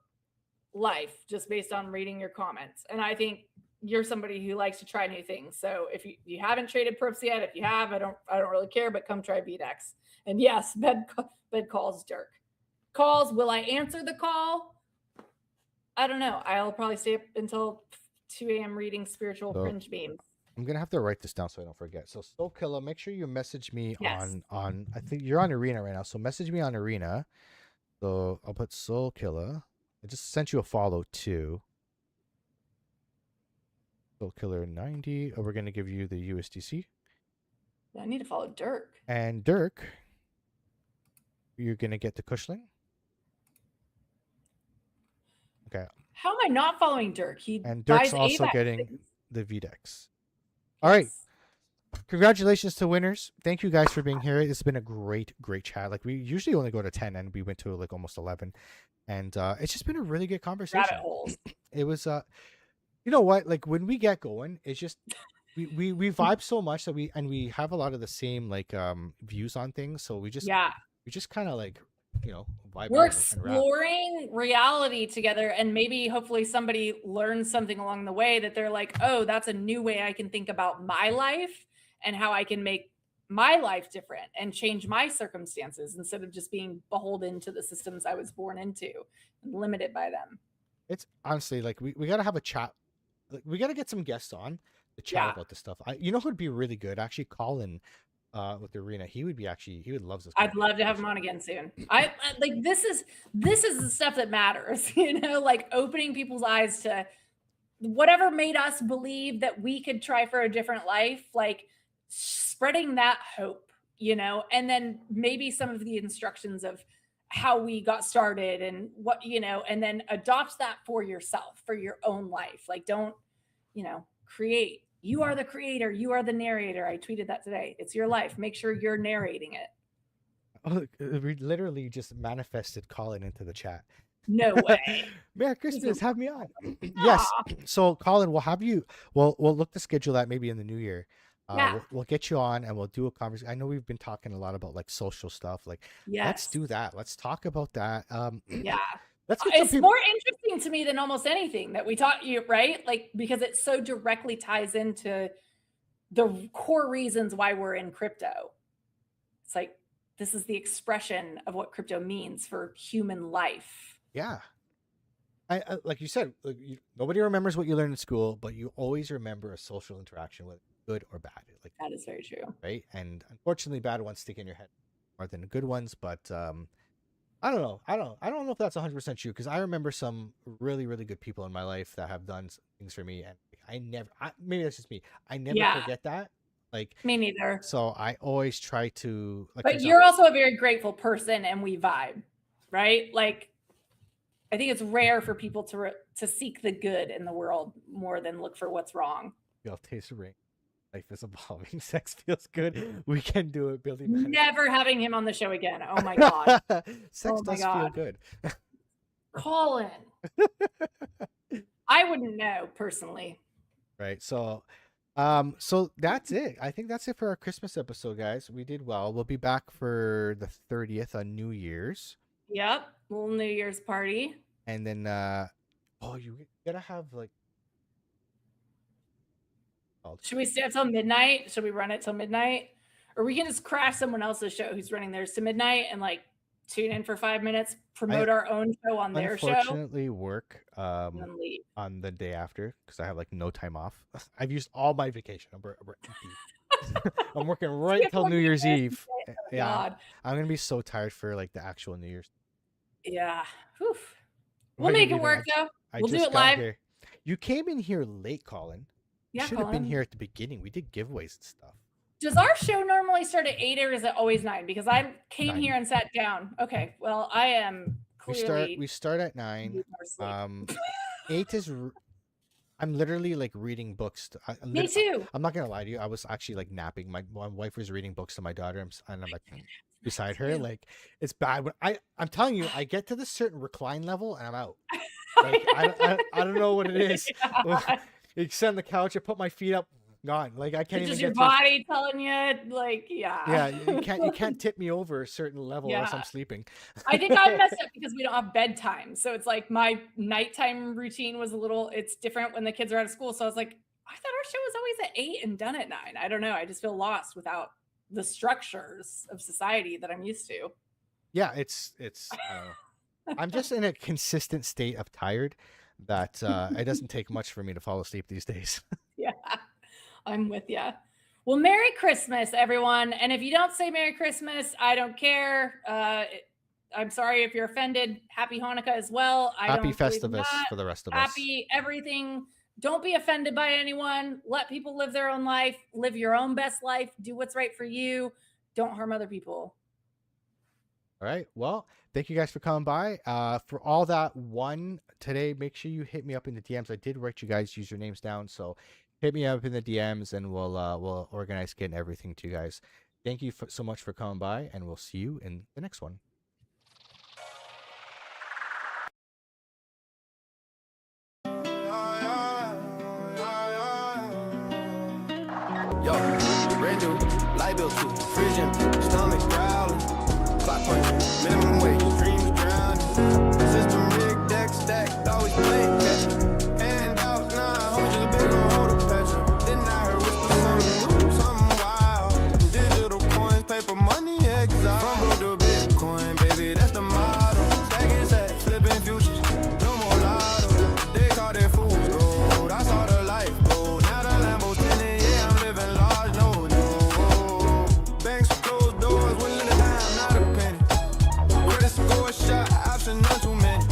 life just based on reading your comments. And I think you're somebody who likes to try new things. So if you haven't traded perps yet, if you have, I don't really care, but come try VDEX. And yes, bed calls, Dirk. Calls, will I answer the call? I don't know. I'll probably stay up until 2 a.m. reading spiritual fringe beams. I'm going to have to write this down so I don't forget. So Soul Killer, make sure you message me on, I think you're on Arena right now. So message me on Arena. So I'll put Soul Killer. I just sent you a follow too. Soul Killer 90. Oh, we're going to give you the USDC. I need to follow Dirk. And Dirk, you're going to get the Cushling. Okay. How am I not following Dirk? And Dirk's also getting the VDEX. All right. Congratulations to winners. Thank you guys for being here. It's been a great chat. Like we usually only go to 10 and we went to like almost 11. And it's just been a really good conversation. Rabbit holes. It was you know what? Like when we get going, it's just we vibe so much that we have a lot of the same like views on things. So we just kind of like, vibe. We're exploring reality together, and maybe hopefully somebody learns something along the way that they're like, oh, that's a new way I can think about my life and how I can make my life different and change my circumstances instead of just being beholden to the systems I was born into and limited by them. It's honestly like we got to have a chat. Like, we got to get some guests on to chat about this stuff. Who'd be really good? Actually, Colin with the Arena. He would love this. I'd love to have him on again soon. I like this is the stuff that matters, like opening people's eyes to whatever made us believe that we could try for a different life, like spreading that hope, and then maybe some of the instructions of how we got started and what, and then adopt that for yourself, for your own life. Like don't, create. You are the creator. You are the narrator. I tweeted that today. It's your life. Make sure you're narrating it. Oh, we literally just manifested Colin into the chat. No way. Merry Christmas. Have me on. Yes. So Colin, we'll have you. We'll look to schedule that maybe in the new year. We'll get you on and we'll do a conversation. I know we've been talking a lot about like social stuff. Like, let's do that. Let's talk about that. It's more interesting to me than almost anything that we taught you, right? Like, because it so directly ties into the core reasons why we're in crypto. It's like, this is the expression of what crypto means for human life. Yeah. like you said, nobody remembers what you learned in school, but you always remember a social interaction, whether good or bad. Like That is very true. right, and unfortunately, bad ones stick in your head more than the good ones. But I don't know. I don't know if that's 100% true, because I remember some really, really good people in my life that have done things for me, and maybe that's just me. I never Yeah. forget that. Like Me neither. so, I always try to. Like, for But example, you're also a very grateful person, and we vibe, right? Like, I think it's rare for people to seek the good in the world more than look for what's wrong. Y'all taste the ring. Life is evolving. Sex feels good. We can do it, Billy. Madison. Never having him on the show again. Oh my god. Sex Oh my does feel God. good. Colin. I wouldn't know personally. Right. So so that's it. I think that's it for our Christmas episode, guys. We did well. We'll be back for the 30th on New Year's. Yep. Little New Year's party. And then you gotta have like Should we stay up till midnight? Should we run it till midnight? Or we can just crash someone else's show who's running theirs to midnight and like tune in for 5 minutes, promote our own show on their show, unfortunately work and then leave. on the day after, because I have like no time off. I've used all my vacation. We're empty. I'm working right till New Year's Eve. Oh, Yeah. God. I'm gonna be so tired for like the actual New Year's. Yeah. Whew. I'm We'll not make gonna it be work there. though. I We'll do just it got live. here. You came in here late, Colin. You Yeah, should have been Colin. here at the beginning. We did giveaways and stuff. Does our show normally start at 8 or is it always 9? Because I came 9. here and sat down. Okay. Well, I am clearly We start at 9. need more sleep. 8 is I'm literally like reading books. Me too. I'm not gonna lie to you. I was actually like napping. My wife was reading books to my daughter, and I'm like beside her. Like it's bad. When I'm telling you, I get to this certain recline level and I'm out. Like I don't know what it is. Yeah. You sit on the couch, I put my feet up, gone. Like I can't It's even just get your to. body telling you, like, yeah. Yeah, you can't tip me over a certain level unless I'm Yeah. sleeping. I think I messed up because we don't have bedtime. So it's like my nighttime routine was it's different when the kids are out of school. So I was like, I thought our show was always at 8 and done at 9. I don't know. I just feel lost without the structures of society that I'm used to. Yeah, it's I'm just in a consistent state of tired that it doesn't take much for me to fall asleep these days. Yeah, I'm with you. Well, Merry Christmas, everyone. And if you don't say Merry Christmas, I don't care. I'm sorry if you're offended. Happy Hanukkah as well. Happy don't believe in Festivus that. for the rest of us. Happy everything. Don't be offended by anyone. Let people live their own life. Live your own best life. Do what's right for you. Don't harm other people. All right. Well, thank you guys for coming by. For all that won today, make sure you hit me up in the DMs. I did write you guys' usernames down, so hit me up in the DMs and we'll organize getting everything to you guys. Thank you so much for coming by, and we'll see you in the next one. Yo, red dude, light bill too, frisian, stomach growling, clock punch, minimum wage, dreams drowning, system rig, deck stacked, always play catch, hand out, nah, hold you the big gon' hold a petrol, then I heard whisper something new, something wild, digital coins, paper money, exile, from gold to Bitcoin, baby, that's the motto, stacking sets, flipping futures, no more lotto, they call their fools gold, I saw the life gold, now the Lambo's tinted, yeah, I'm living large, no. Banks closed doors, wouldn't let a dime, not a penny. Credit score shot, option none too many.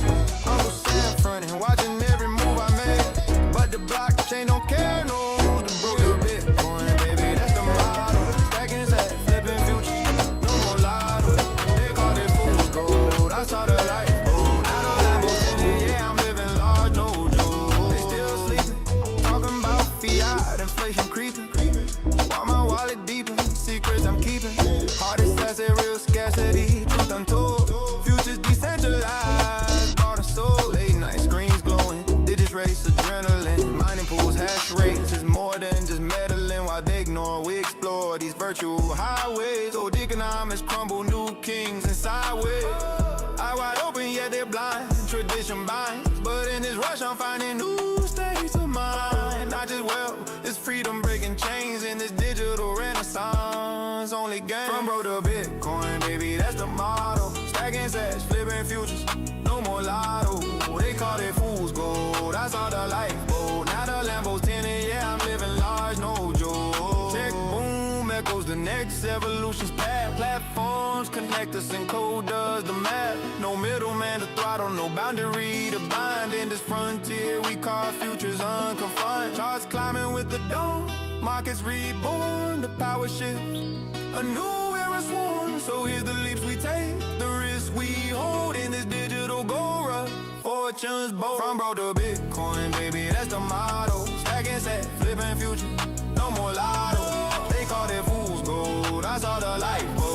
Uncle Sam frontin', watching every move I make. But the blockchain don't care, no. The broke Bitcoin, baby, that's the motto. Stacking sats, flipping futures, no more lotto. They call it fool's gold, I saw the light gold. Now the Lambo's tinted, yeah, I'm living large, no joke. They still sleeping, talking about fiat, inflation creeping. While my wallet deepen, secrets I'm keeping. Hardest asset, real scarcity, truth untold. Futures decentralized, bought and sold. Late night screens glowing, digits race, adrenaline. Mining pools, hash rates is more than just meddling. While they ignore, we explore these virtual highways. Old economics crumble, new kings and sideways. Eye wide open, yet they're blind. Tradition binds, but in this rush, I'm finding new states of mind. Not just wealth, it's freedom breaking chains in this digital renaissance. Only game from bro to Bitcoin, baby, that's the motto. Stacking sats, flipping futures, no more lotto. They call it fool next evolution's path. Platforms connect us and code does the math. No middleman to throttle, no boundary to bind. In this frontier we call futures unconfined. Charts climbing with the dawn, markets reborn, the power shift, a new era's sworn. So here's the leaps we take, the risks we hold in this digital gold rush. Fortunes bold, from broke to Bitcoin, baby, that's the motto. Stacking set, flipping future, no more lotto. They call it fool's gold, I saw the light.